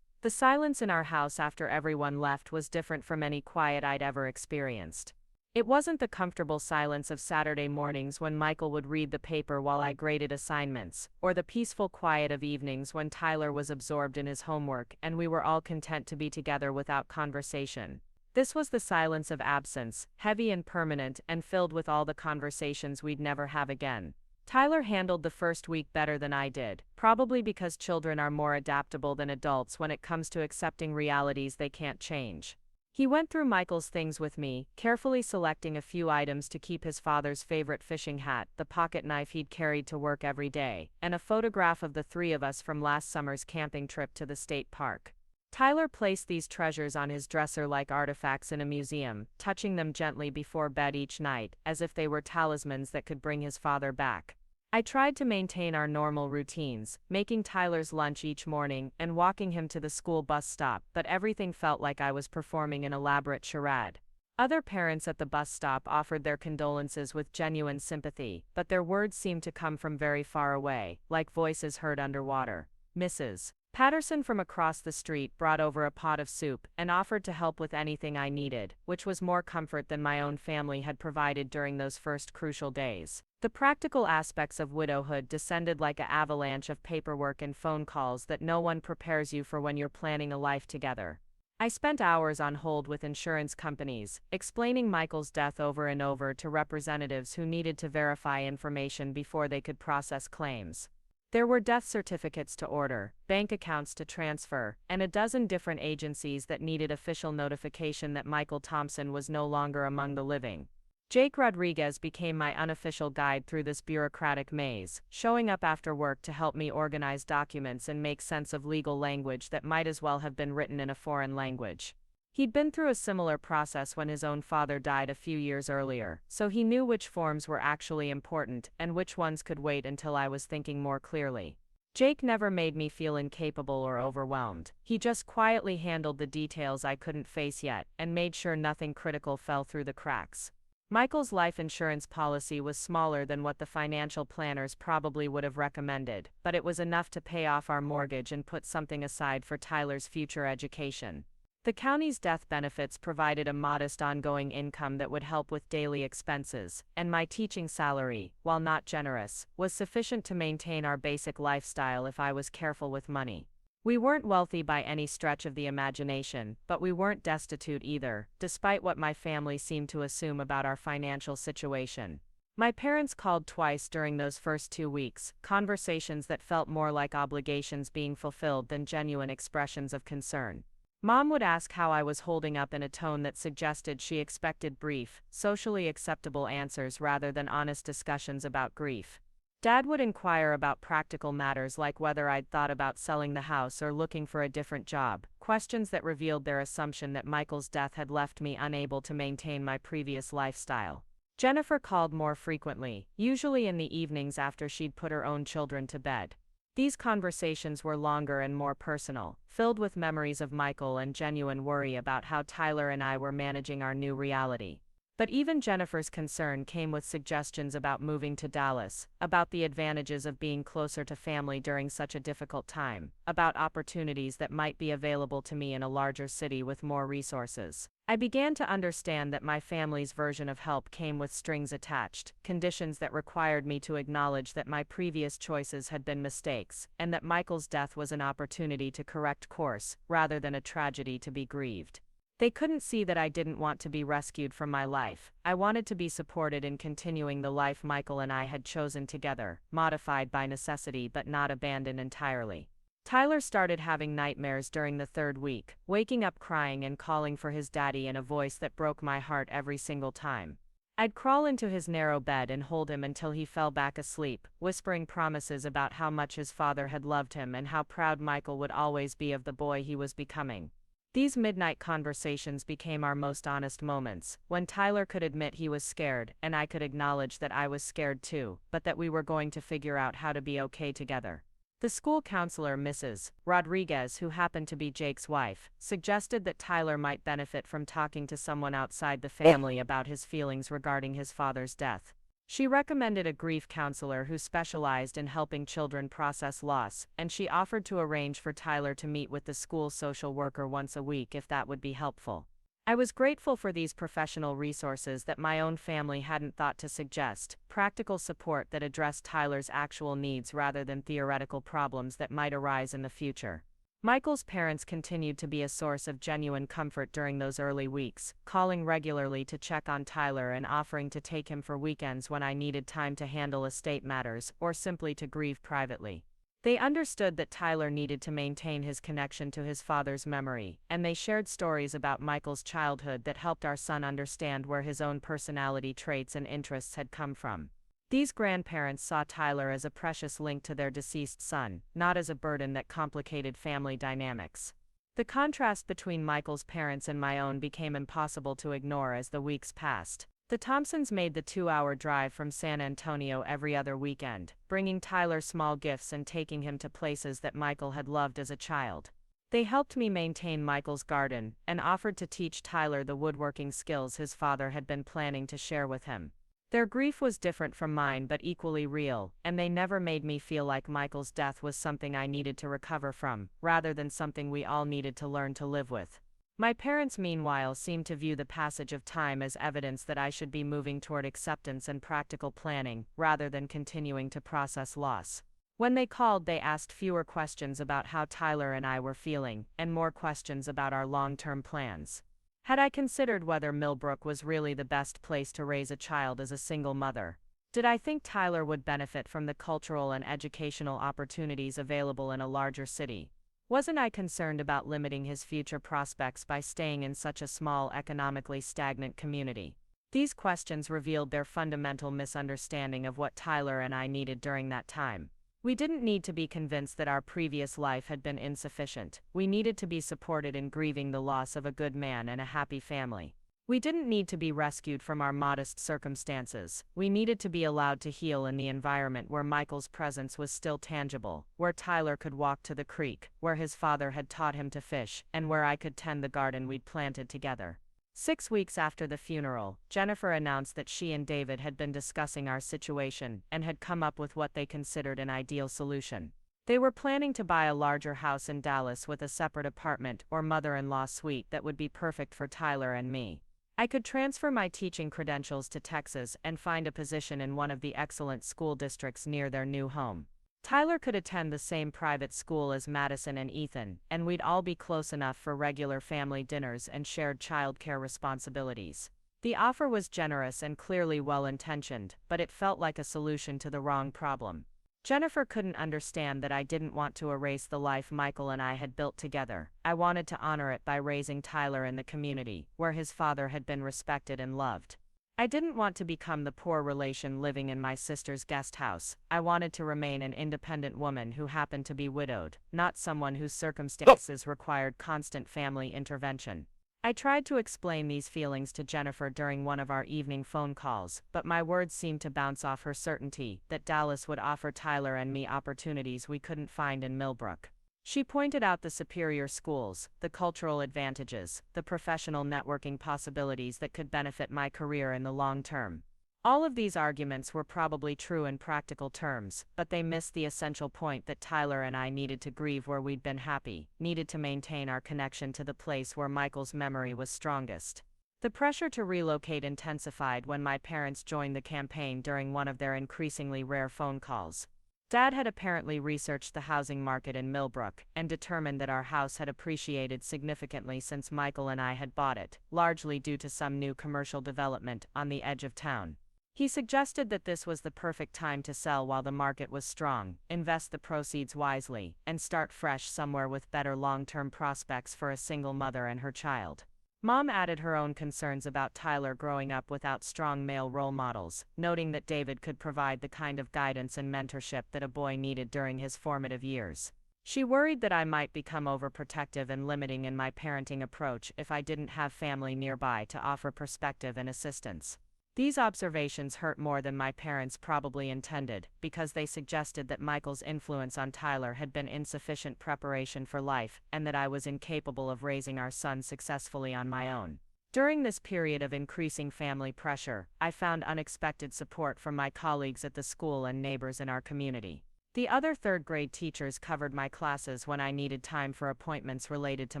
B: The silence in our house after everyone left was different from any quiet I'd ever experienced. It wasn't the comfortable silence of Saturday mornings when Michael would read the paper while I graded assignments, or the peaceful quiet of evenings when Tyler was absorbed in his homework and we were all content to be together without conversation. This was the silence of absence, heavy and permanent and filled with all the conversations we'd never have again. Tyler handled the first week better than I did, probably because children are more adaptable than adults when it comes to accepting realities they can't change. He went through Michael's things with me, carefully selecting a few items to keep: his father's favorite fishing hat, the pocket knife he'd carried to work every day, and a photograph of the three of us from last summer's camping trip to the state park. Tyler placed these treasures on his dresser like artifacts in a museum, touching them gently before bed each night, as if they were talismans that could bring his father back. I tried to maintain our normal routines, making Tyler's lunch each morning and walking him to the school bus stop, but everything felt like I was performing an elaborate charade. Other parents at the bus stop offered their condolences with genuine sympathy, but their words seemed to come from very far away, like voices heard underwater. Mrs. Patterson from across the street brought over a pot of soup and offered to help with anything I needed, which was more comfort than my own family had provided during those first crucial days. The practical aspects of widowhood descended like an avalanche of paperwork and phone calls that no one prepares you for when you're planning a life together. I spent hours on hold with insurance companies, explaining Michael's death over and over to representatives who needed to verify information before they could process claims. There were death certificates to order, bank accounts to transfer, and a dozen different agencies that needed official notification that Michael Thompson was no longer among the living. Jake Rodriguez became my unofficial guide through this bureaucratic maze, showing up after work to help me organize documents and make sense of legal language that might as well have been written in a foreign language. He'd been through a similar process when his own father died a few years earlier, so he knew which forms were actually important and which ones could wait until I was thinking more clearly. Jake never made me feel incapable or overwhelmed. He just quietly handled the details I couldn't face yet and made sure nothing critical fell through the cracks. Michael's life insurance policy was smaller than what the financial planners probably would have recommended, but it was enough to pay off our mortgage and put something aside for Tyler's future education. The county's death benefits provided a modest ongoing income that would help with daily expenses, and my teaching salary, while not generous, was sufficient to maintain our basic lifestyle if I was careful with money. We weren't wealthy by any stretch of the imagination, but we weren't destitute either, despite what my family seemed to assume about our financial situation. My parents called twice during those first 2 weeks, conversations that felt more like obligations being fulfilled than genuine expressions of concern. Mom would ask how I was holding up in a tone that suggested she expected brief, socially acceptable answers rather than honest discussions about grief. Dad would inquire about practical matters like whether I'd thought about selling the house or looking for a different job, questions that revealed their assumption that Michael's death had left me unable to maintain my previous lifestyle. Jennifer called more frequently, usually in the evenings after she'd put her own children to bed. These conversations were longer and more personal, filled with memories of Michael and genuine worry about how Tyler and I were managing our new reality. But even Jennifer's concern came with suggestions about moving to Dallas, about the advantages of being closer to family during such a difficult time, about opportunities that might be available to me in a larger city with more resources. I began to understand that my family's version of help came with strings attached, conditions that required me to acknowledge that my previous choices had been mistakes, and that Michael's death was an opportunity to correct course, rather than a tragedy to be grieved. They couldn't see that I didn't want to be rescued from my life. I wanted to be supported in continuing the life Michael and I had chosen together, modified by necessity but not abandoned entirely. Tyler started having nightmares during the third week, waking up crying and calling for his daddy in a voice that broke my heart every single time. I'd crawl into his narrow bed and hold him until he fell back asleep, whispering promises about how much his father had loved him and how proud Michael would always be of the boy he was becoming. These midnight conversations became our most honest moments, when Tyler could admit he was scared, and I could acknowledge that I was scared too, but that we were going to figure out how to be okay together. The school counselor, Mrs. Rodriguez, who happened to be Jake's wife, suggested that Tyler might benefit from talking to someone outside the family about his feelings regarding his father's death. She recommended a grief counselor who specialized in helping children process loss, and she offered to arrange for Tyler to meet with the school social worker once a week if that would be helpful. I was grateful for these professional resources that my own family hadn't thought to suggest, practical support that addressed Tyler's actual needs rather than theoretical problems that might arise in the future. Michael's parents continued to be a source of genuine comfort during those early weeks, calling regularly to check on Tyler and offering to take him for weekends when I needed time to handle estate matters or simply to grieve privately. They understood that Tyler needed to maintain his connection to his father's memory, and they shared stories about Michael's childhood that helped our son understand where his own personality traits and interests had come from. These grandparents saw Tyler as a precious link to their deceased son, not as a burden that complicated family dynamics. The contrast between Michael's parents and my own became impossible to ignore as the weeks passed. The Thompsons made the 2-hour drive from San Antonio every other weekend, bringing Tyler small gifts and taking him to places that Michael had loved as a child. They helped me maintain Michael's garden, and offered to teach Tyler the woodworking skills his father had been planning to share with him. Their grief was different from mine but equally real, and they never made me feel like Michael's death was something I needed to recover from, rather than something we all needed to learn to live with. My parents, meanwhile, seemed to view the passage of time as evidence that I should be moving toward acceptance and practical planning, rather than continuing to process loss. When they called, they asked fewer questions about how Tyler and I were feeling, and more questions about our long-term plans. Had I considered whether Millbrook was really the best place to raise a child as a single mother? Did I think Tyler would benefit from the cultural and educational opportunities available in a larger city? Wasn't I concerned about limiting his future prospects by staying in such a small, economically stagnant community? These questions revealed their fundamental misunderstanding of what Tyler and I needed during that time. We didn't need to be convinced that our previous life had been insufficient. We needed to be supported in grieving the loss of a good man and a happy family. We didn't need to be rescued from our modest circumstances. We needed to be allowed to heal in the environment where Michael's presence was still tangible, where Tyler could walk to the creek, where his father had taught him to fish, and where I could tend the garden we'd planted together. 6 weeks after the funeral, Jennifer announced that she and David had been discussing our situation and had come up with what they considered an ideal solution. They were planning to buy a larger house in Dallas with a separate apartment or mother-in-law suite that would be perfect for Tyler and me. I could transfer my teaching credentials to Texas and find a position in one of the excellent school districts near their new home. Tyler could attend the same private school as Madison and Ethan, and we'd all be close enough for regular family dinners and shared childcare responsibilities. The offer was generous and clearly well-intentioned, but it felt like a solution to the wrong problem. Jennifer couldn't understand that I didn't want to erase the life Michael and I had built together. I wanted to honor it by raising Tyler in the community, where his father had been respected and loved. I didn't want to become the poor relation living in my sister's guest house. I wanted to remain an independent woman who happened to be widowed, not someone whose circumstances required constant family intervention. I tried to explain these feelings to Jennifer during one of our evening phone calls, but my words seemed to bounce off her certainty that Dallas would offer Tyler and me opportunities we couldn't find in Millbrook. She pointed out the superior schools, the cultural advantages, the professional networking possibilities that could benefit my career in the long term. All of these arguments were probably true in practical terms, but they missed the essential point that Tyler and I needed to grieve where we'd been happy, needed to maintain our connection to the place where Michael's memory was strongest. The pressure to relocate intensified when my parents joined the campaign during one of their increasingly rare phone calls. Dad had apparently researched the housing market in Millbrook and determined that our house had appreciated significantly since Michael and I had bought it, largely due to some new commercial development on the edge of town. He suggested that this was the perfect time to sell while the market was strong, invest the proceeds wisely, and start fresh somewhere with better long-term prospects for a single mother and her child. Mom added her own concerns about Tyler growing up without strong male role models, noting that David could provide the kind of guidance and mentorship that a boy needed during his formative years. She worried that I might become overprotective and limiting in my parenting approach if I didn't have family nearby to offer perspective and assistance. These observations hurt more than my parents probably intended, because they suggested that Michael's influence on Tyler had been insufficient preparation for life, and that I was incapable of raising our son successfully on my own. During this period of increasing family pressure, I found unexpected support from my colleagues at the school and neighbors in our community. The other third-grade teachers covered my classes when I needed time for appointments related to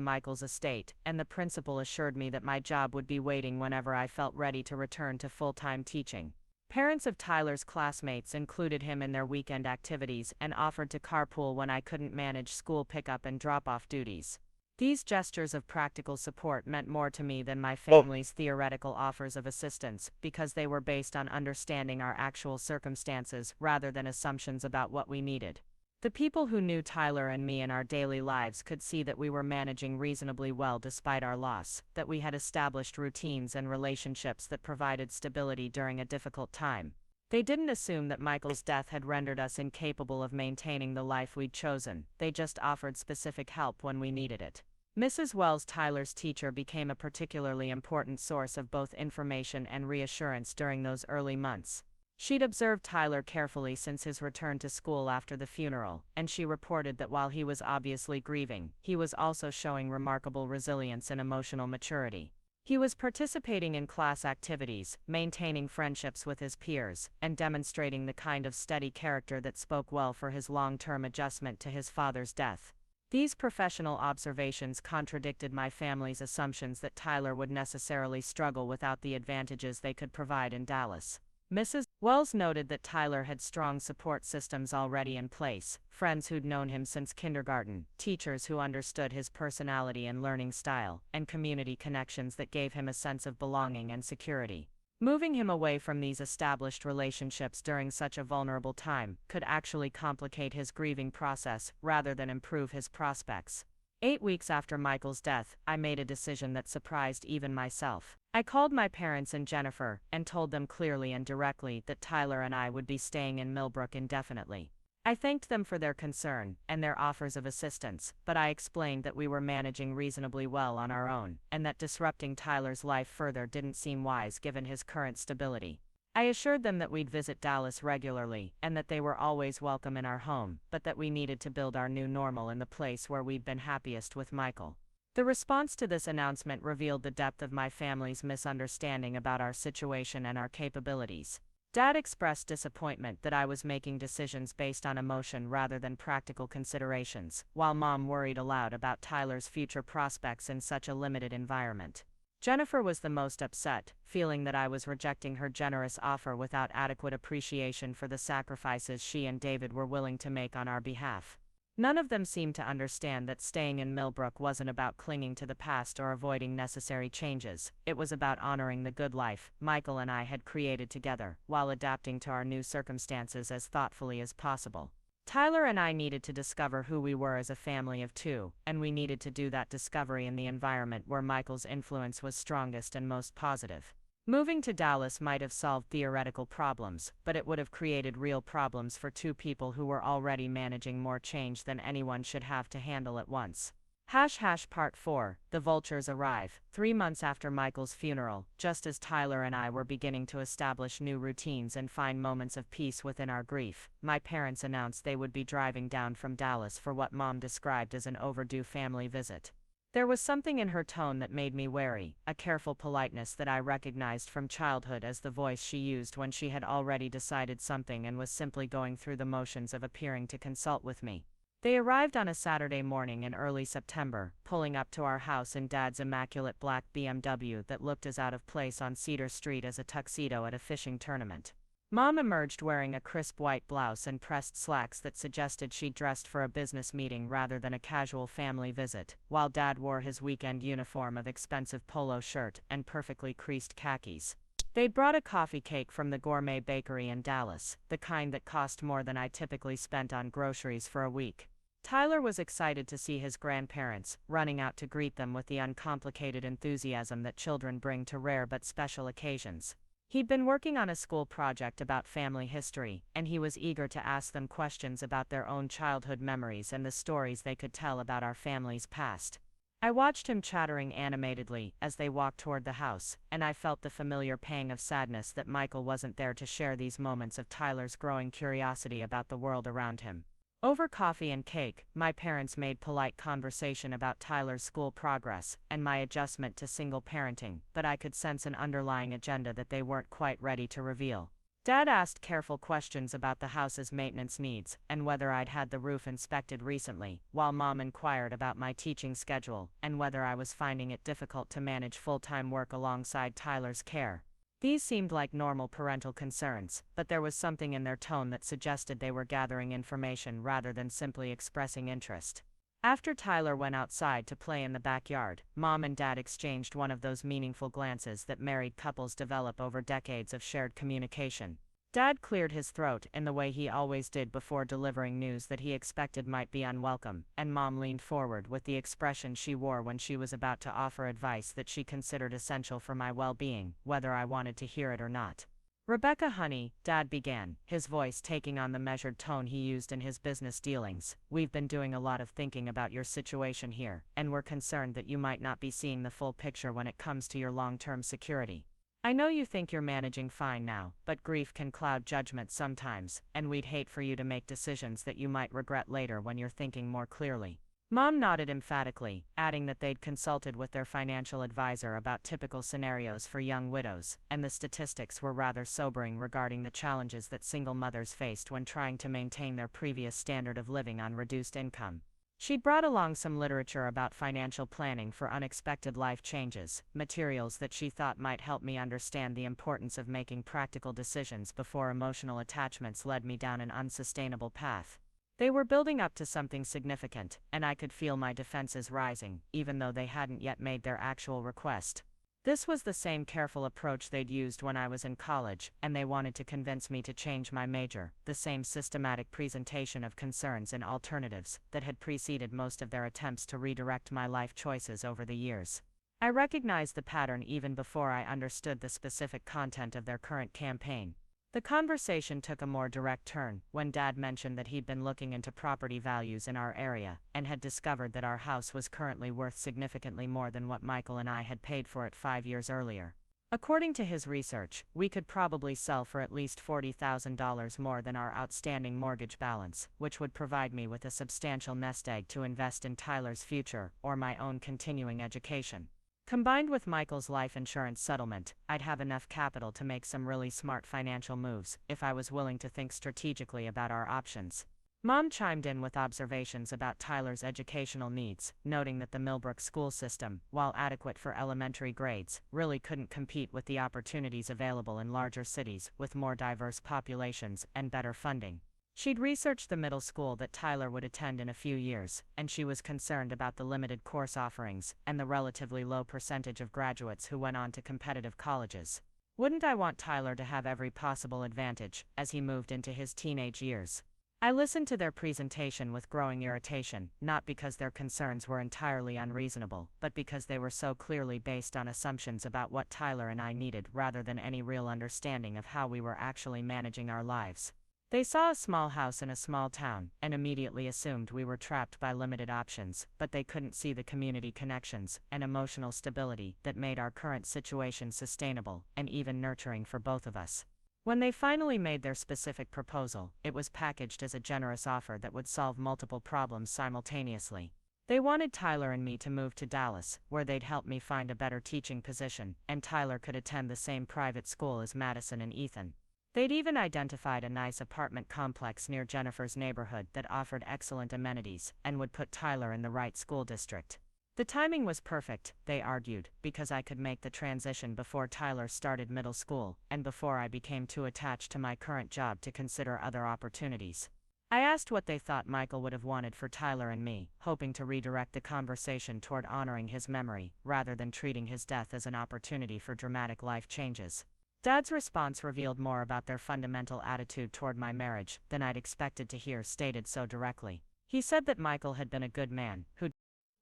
B: Michael's estate, and the principal assured me that my job would be waiting whenever I felt ready to return to full-time teaching. Parents of Tyler's classmates included him in their weekend activities and offered to carpool when I couldn't manage school pickup and drop-off duties. These gestures of practical support meant more to me than my family's theoretical offers of assistance, because they were based on understanding our actual circumstances rather than assumptions about what we needed. The people who knew Tyler and me in our daily lives could see that we were managing reasonably well despite our loss, that we had established routines and relationships that provided stability during a difficult time. They didn't assume that Michael's death had rendered us incapable of maintaining the life we'd chosen, they just offered specific help when we needed it. Mrs. Wells, Tyler's teacher, became a particularly important source of both information and reassurance during those early months. She'd observed Tyler carefully since his return to school after the funeral, and she reported that while he was obviously grieving, he was also showing remarkable resilience and emotional maturity. He was participating in class activities, maintaining friendships with his peers, and demonstrating the kind of steady character that spoke well for his long-term adjustment to his father's death. These professional observations contradicted my family's assumptions that Tyler would necessarily struggle without the advantages they could provide in Dallas. Mrs. Wells noted that Tyler had strong support systems already in place, friends who'd known him since kindergarten, teachers who understood his personality and learning style, and community connections that gave him a sense of belonging and security. Moving him away from these established relationships during such a vulnerable time could actually complicate his grieving process rather than improve his prospects. 8 weeks after Michael's death, I made a decision that surprised even myself. I called my parents and Jennifer and told them clearly and directly that Tyler and I would be staying in Millbrook indefinitely. I thanked them for their concern and their offers of assistance, but I explained that we were managing reasonably well on our own, and that disrupting Tyler's life further didn't seem wise given his current stability. I assured them that we'd visit Dallas regularly, and that they were always welcome in our home, but that we needed to build our new normal in the place where we'd been happiest with Michael. The response to this announcement revealed the depth of my family's misunderstanding about our situation and our capabilities. Dad expressed disappointment that I was making decisions based on emotion rather than practical considerations, while Mom worried aloud about Tyler's future prospects in such a limited environment. Jennifer was the most upset, feeling that I was rejecting her generous offer without adequate appreciation for the sacrifices she and David were willing to make on our behalf. None of them seemed to understand that staying in Millbrook wasn't about clinging to the past or avoiding necessary changes. It was about honoring the good life Michael and I had created together, while adapting to our new circumstances as thoughtfully as possible. Tyler and I needed to discover who we were as a family of two, and we needed to do that discovery in the environment where Michael's influence was strongest and most positive. Moving to Dallas might have solved theoretical problems, but it would have created real problems for two people who were already managing more change than anyone should have to handle at once. Part 4. The vultures arrive. 3 months after Michael's funeral, just as Tyler and I were beginning to establish new routines and find moments of peace within our grief, my parents announced they would be driving down from Dallas for what Mom described as an overdue family visit. There was something in her tone that made me wary, a careful politeness that I recognized from childhood as the voice she used when she had already decided something and was simply going through the motions of appearing to consult with me. They arrived on a Saturday morning in early September, pulling up to our house in Dad's immaculate black BMW that looked as out of place on Cedar Street as a tuxedo at a fishing tournament. Mom emerged wearing a crisp white blouse and pressed slacks that suggested she'd dressed for a business meeting rather than a casual family visit, while Dad wore his weekend uniform of expensive polo shirt and perfectly creased khakis. They'd brought a coffee cake from the gourmet bakery in Dallas, the kind that cost more than I typically spent on groceries for a week. Tyler was excited to see his grandparents, running out to greet them with the uncomplicated enthusiasm that children bring to rare but special occasions. He'd been working on a school project about family history, and he was eager to ask them questions about their own childhood memories and the stories they could tell about our family's past. I watched him chattering animatedly as they walked toward the house, and I felt the familiar pang of sadness that Michael wasn't there to share these moments of Tyler's growing curiosity about the world around him. Over coffee and cake, my parents made polite conversation about Tyler's school progress and my adjustment to single parenting, but I could sense an underlying agenda that they weren't quite ready to reveal. Dad asked careful questions about the house's maintenance needs and whether I'd had the roof inspected recently, while Mom inquired about my teaching schedule and whether I was finding it difficult to manage full-time work alongside Tyler's care. These seemed like normal parental concerns, but there was something in their tone that suggested they were gathering information rather than simply expressing interest. After Tyler went outside to play in the backyard, Mom and Dad exchanged one of those meaningful glances that married couples develop over decades of shared communication. Dad cleared his throat in the way he always did before delivering news that he expected might be unwelcome, and Mom leaned forward with the expression she wore when she was about to offer advice that she considered essential for my well-being, whether I wanted to hear it or not. "Rebecca, honey," Dad began, his voice taking on the measured tone he used in his business dealings, "we've been doing a lot of thinking about your situation here, and we're concerned that you might not be seeing the full picture when it comes to your long-term security. I know you think you're managing fine now, but grief can cloud judgment sometimes, and we'd hate for you to make decisions that you might regret later when you're thinking more clearly." Mom nodded emphatically, adding that they'd consulted with their financial advisor about typical scenarios for young widows, and the statistics were rather sobering regarding the challenges that single mothers faced when trying to maintain their previous standard of living on reduced income. She'd brought along some literature about financial planning for unexpected life changes, materials that she thought might help me understand the importance of making practical decisions before emotional attachments led me down an unsustainable path. They were building up to something significant, and I could feel my defenses rising, even though they hadn't yet made their actual request. This was the same careful approach they'd used when I was in college, and they wanted to convince me to change my major, the same systematic presentation of concerns and alternatives that had preceded most of their attempts to redirect my life choices over the years. I recognized the pattern even before I understood the specific content of their current campaign. The conversation took a more direct turn when Dad mentioned that he'd been looking into property values in our area and had discovered that our house was currently worth significantly more than what Michael and I had paid for it 5 years earlier. According to his research, we could probably sell for at least $40,000 more than our outstanding mortgage balance, which would provide me with a substantial nest egg to invest in Tyler's future or my own continuing education. Combined with Michael's life insurance settlement, I'd have enough capital to make some really smart financial moves if I was willing to think strategically about our options. Mom chimed in with observations about Tyler's educational needs, noting that the Millbrook school system, while adequate for elementary grades, really couldn't compete with the opportunities available in larger cities with more diverse populations and better funding. She'd researched the middle school that Tyler would attend in a few years, and she was concerned about the limited course offerings and the relatively low percentage of graduates who went on to competitive colleges. Wouldn't I want Tyler to have every possible advantage as he moved into his teenage years? I listened to their presentation with growing irritation, not because their concerns were entirely unreasonable, but because they were so clearly based on assumptions about what Tyler and I needed rather than any real understanding of how we were actually managing our lives.
C: They saw a small house in a small town and immediately assumed we were trapped by limited options, but they couldn't see the community connections and emotional stability that made our current situation sustainable and even nurturing for both of us. When they finally made their specific proposal, it was packaged as a generous offer that would solve multiple problems simultaneously. They wanted Tyler and me to move to Dallas, where they'd help me find a better teaching position, and Tyler could attend the same private school as Madison and Ethan. They'd even identified a nice apartment complex near Jennifer's neighborhood that offered excellent amenities and would put Tyler in the right school district. The timing was perfect, they argued, because I could make the transition before Tyler started middle school and before I became too attached to my current job to consider other opportunities. I asked what they thought Michael would have wanted for Tyler and me, hoping to redirect the conversation toward honoring his memory, rather than treating his death as an opportunity for dramatic life changes. Dad's response revealed more about their fundamental attitude toward my marriage than I'd expected to hear stated so directly. He said that Michael had been a good man, who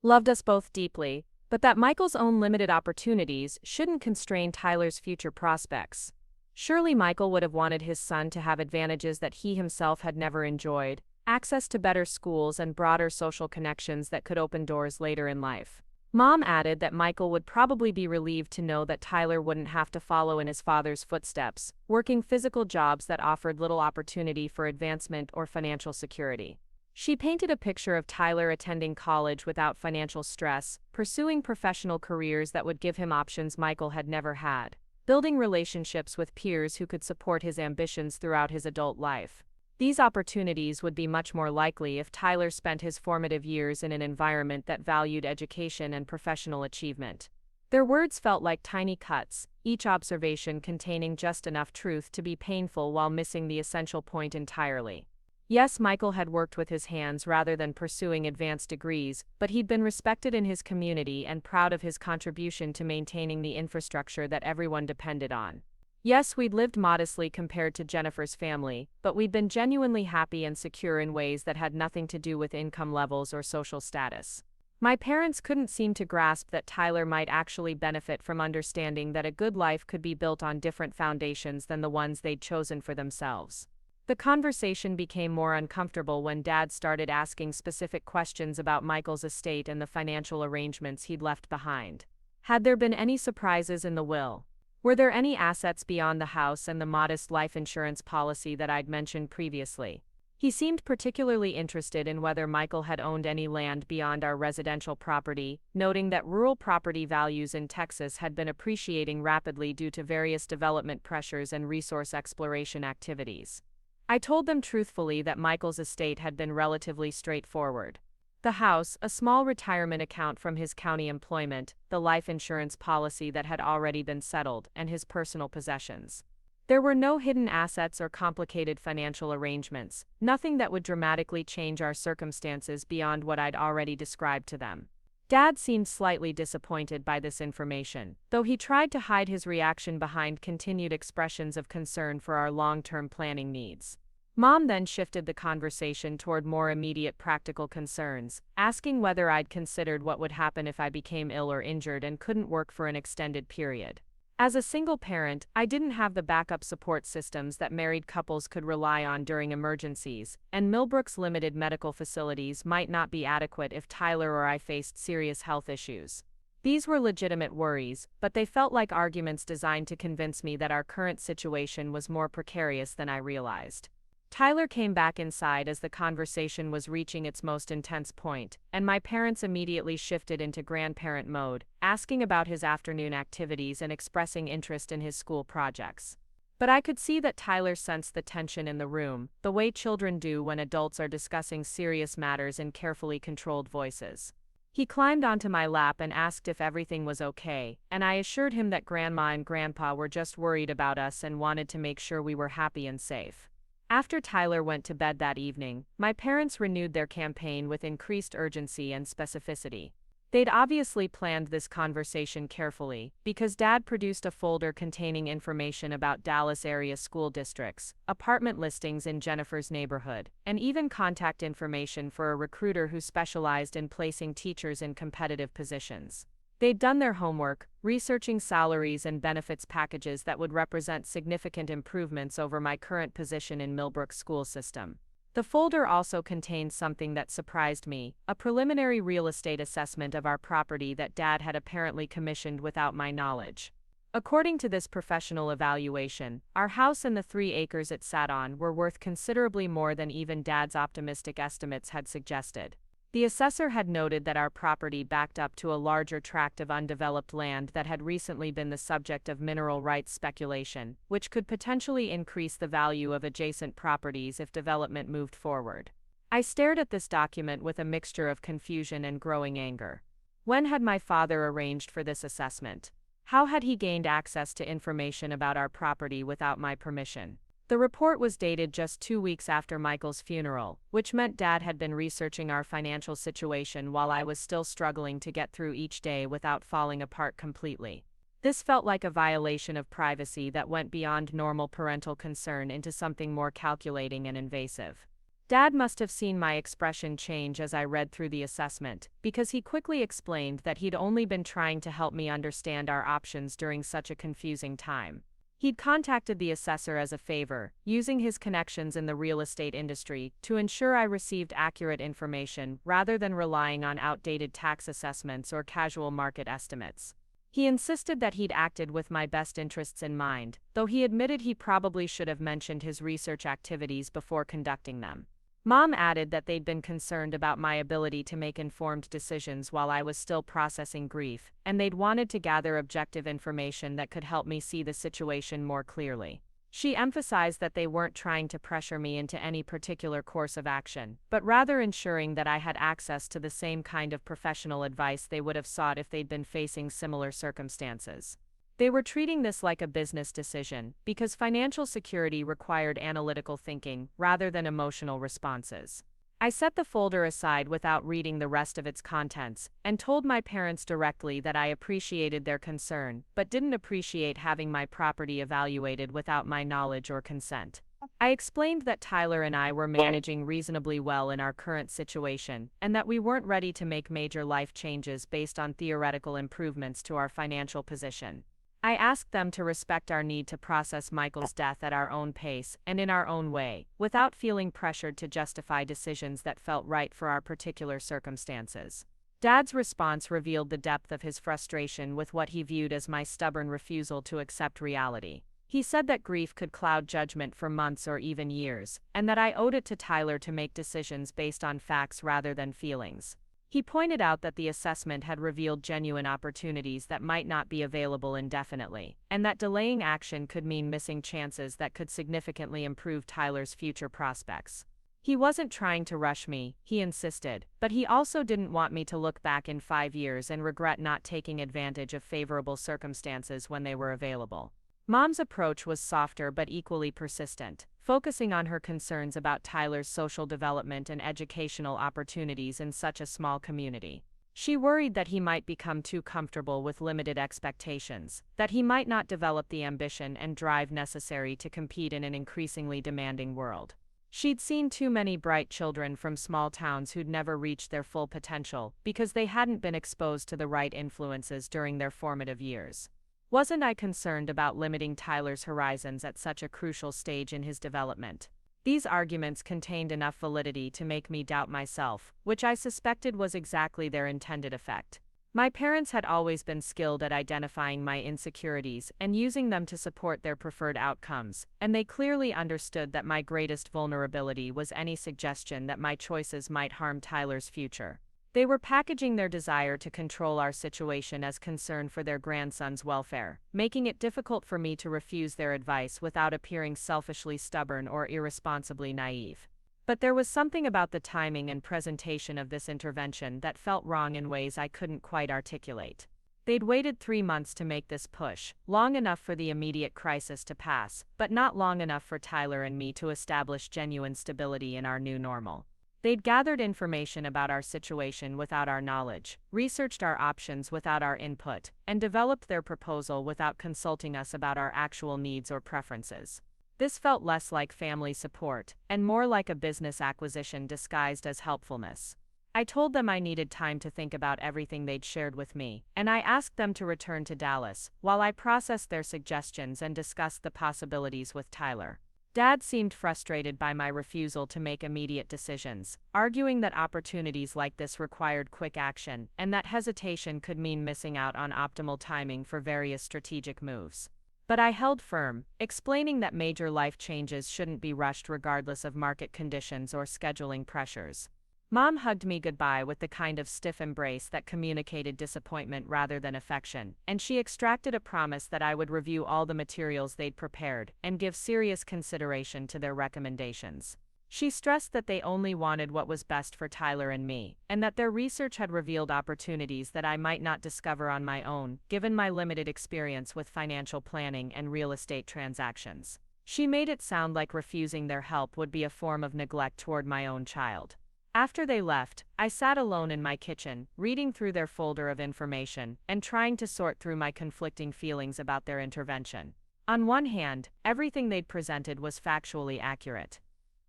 A: loved us both deeply, but that Michael's own limited opportunities shouldn't constrain Tyler's future prospects. Surely Michael would have wanted his son to have advantages that he himself had never enjoyed, access to better schools and broader social connections that could open doors later in life. Mom added that Michael would probably be relieved to know that Tyler wouldn't have to follow in his father's footsteps, working physical jobs that offered little opportunity for advancement or financial security. She painted a picture of Tyler attending college without financial stress, pursuing professional careers that would give him options Michael had never had, building relationships with peers who could support his ambitions throughout his adult life. These opportunities would be much more likely if Tyler spent his formative years in an environment that valued education and professional achievement. Their words felt like tiny cuts, each observation containing just enough truth to be painful while missing the essential point entirely. Yes, Michael had worked with his hands rather than pursuing advanced degrees, but he'd been respected in his community and proud of his contribution to maintaining the infrastructure that everyone depended on. Yes, we'd lived modestly compared to Jennifer's family, but we'd been genuinely happy and secure in ways that had nothing to do with income levels or social status. My parents couldn't seem to grasp that Tyler might actually benefit from understanding that a good life could be built on different foundations than the ones they'd chosen for themselves. The conversation became more uncomfortable when Dad started asking specific questions about Michael's estate and the financial arrangements he'd left behind. Had there been any surprises in the will? Were there any assets beyond the house and the modest life insurance policy that I'd mentioned previously? He seemed particularly interested in whether Michael had owned any land beyond our residential property, noting that rural property values in Texas had been appreciating rapidly due to various development pressures and resource exploration activities. I told them truthfully that Michael's estate had been relatively straightforward. The house, a small retirement account from his county employment, the life insurance policy that had already been settled, and his personal possessions. There were no hidden assets or complicated financial arrangements, nothing that would dramatically change our circumstances beyond what I'd already described to them. Dad seemed slightly disappointed by this information, though he tried to hide his reaction behind continued expressions of concern for our long-term planning needs. Mom then shifted the conversation toward more immediate practical concerns, asking whether I'd considered what would happen if I became ill or injured and couldn't work for an extended period. As a single parent, I didn't have the backup support systems that married couples could rely on during emergencies, and Millbrook's limited medical facilities might not be adequate if Tyler or I faced serious health issues. These were legitimate worries, but they felt like arguments designed to convince me that our current situation was more precarious than I realized. Tyler came back inside as the conversation was reaching its most intense point, and my parents immediately shifted into grandparent mode, asking about his afternoon activities and expressing interest in his school projects. But I could see that Tyler sensed the tension in the room, the way children do when adults are discussing serious matters in carefully controlled voices. He climbed onto my lap and asked if everything was okay, and I assured him that Grandma and Grandpa were just worried about us and wanted to make sure we were happy and safe. After Tyler went to bed that evening, my parents renewed their campaign with increased urgency and specificity. They'd obviously planned this conversation carefully, because Dad produced a folder containing information about Dallas area school districts, apartment listings in Jennifer's neighborhood, and even contact information for a recruiter who specialized in placing teachers in competitive positions. They'd done their homework, researching salaries and benefits packages that would represent significant improvements over my current position in Millbrook's school system. The folder also contained something that surprised me, a preliminary real estate assessment of our property that Dad had apparently commissioned without my knowledge. According to this professional evaluation, our house and the 3 acres it sat on were worth considerably more than even Dad's optimistic estimates had suggested. The assessor had noted that our property backed up to a larger tract of undeveloped land that had recently been the subject of mineral rights speculation, which could potentially increase the value of adjacent properties if development moved forward. I stared at this document with a mixture of confusion and growing anger. When had my father arranged for this assessment? How had he gained access to information about our property without my permission? The report was dated just 2 weeks after Michael's funeral, which meant Dad had been researching our financial situation while I was still struggling to get through each day without falling apart completely. This felt like a violation of privacy that went beyond normal parental concern into something more calculating and invasive. Dad must have seen my expression change as I read through the assessment, because he quickly explained that he'd only been trying to help me understand our options during such a confusing time. He'd contacted the assessor as a favor, using his connections in the real estate industry to ensure I received accurate information rather than relying on outdated tax assessments or casual market estimates. He insisted that he'd acted with my best interests in mind, though he admitted he probably should have mentioned his research activities before conducting them. Mom added that they'd been concerned about my ability to make informed decisions while I was still processing grief, and they'd wanted to gather objective information that could help me see the situation more clearly. She emphasized that they weren't trying to pressure me into any particular course of action, but rather ensuring that I had access to the same kind of professional advice they would have sought if they'd been facing similar circumstances. They were treating this like a business decision, because financial security required analytical thinking rather than emotional responses. I set the folder aside without reading the rest of its contents, and told my parents directly that I appreciated their concern, but didn't appreciate having my property evaluated without my knowledge or consent. I explained that Tyler and I were managing reasonably well in our current situation, and that we weren't ready to make major life changes based on theoretical improvements to our financial position. I asked them to respect our need to process Michael's death at our own pace and in our own way, without feeling pressured to justify decisions that felt right for our particular circumstances. Dad's response revealed the depth of his frustration with what he viewed as my stubborn refusal to accept reality. He said that grief could cloud judgment for months or even years, and that I owed it to Tyler to make decisions based on facts rather than feelings. He pointed out that the assessment had revealed genuine opportunities that might not be available indefinitely, and that delaying action could mean missing chances that could significantly improve Tyler's future prospects. He wasn't trying to rush me, he insisted, but he also didn't want me to look back in 5 years and regret not taking advantage of favorable circumstances when they were available. Mom's approach was softer but equally persistent, focusing on her concerns about Tyler's social development and educational opportunities in such a small community. She worried that he might become too comfortable with limited expectations, that he might not develop the ambition and drive necessary to compete in an increasingly demanding world. She'd seen too many bright children from small towns who'd never reached their full potential because they hadn't been exposed to the right influences during their formative years. Wasn't I concerned about limiting Tyler's horizons at such a crucial stage in his development? These arguments contained enough validity to make me doubt myself, which I suspected was exactly their intended effect. My parents had always been skilled at identifying my insecurities and using them to support their preferred outcomes, and they clearly understood that my greatest vulnerability was any suggestion that my choices might harm Tyler's future. They were packaging their desire to control our situation as concern for their grandson's welfare, making it difficult for me to refuse their advice without appearing selfishly stubborn or irresponsibly naive. But there was something about the timing and presentation of this intervention that felt wrong in ways I couldn't quite articulate. They'd waited 3 months to make this push, long enough for the immediate crisis to pass, but not long enough for Tyler and me to establish genuine stability in our new normal. They'd gathered information about our situation without our knowledge, researched our options without our input, and developed their proposal without consulting us about our actual needs or preferences. This felt less like family support, and more like a business acquisition disguised as helpfulness. I told them I needed time to think about everything they'd shared with me, and I asked them to return to Dallas while I processed their suggestions and discussed the possibilities with Tyler. Dad seemed frustrated by my refusal to make immediate decisions, arguing that opportunities like this required quick action and that hesitation could mean missing out on optimal timing for various strategic moves. But I held firm, explaining that major life changes shouldn't be rushed regardless of market conditions or scheduling pressures. Mom hugged me goodbye with the kind of stiff embrace that communicated disappointment rather than affection, and she extracted a promise that I would review all the materials they'd prepared and give serious consideration to their recommendations. She stressed that they only wanted what was best for Tyler and me, and that their research had revealed opportunities that I might not discover on my own, given my limited experience with financial planning and real estate transactions. She made it sound like refusing their help would be a form of neglect toward my own child. After they left, I sat alone in my kitchen, reading through their folder of information and trying to sort through my conflicting feelings about their intervention. On one hand, everything they'd presented was factually accurate.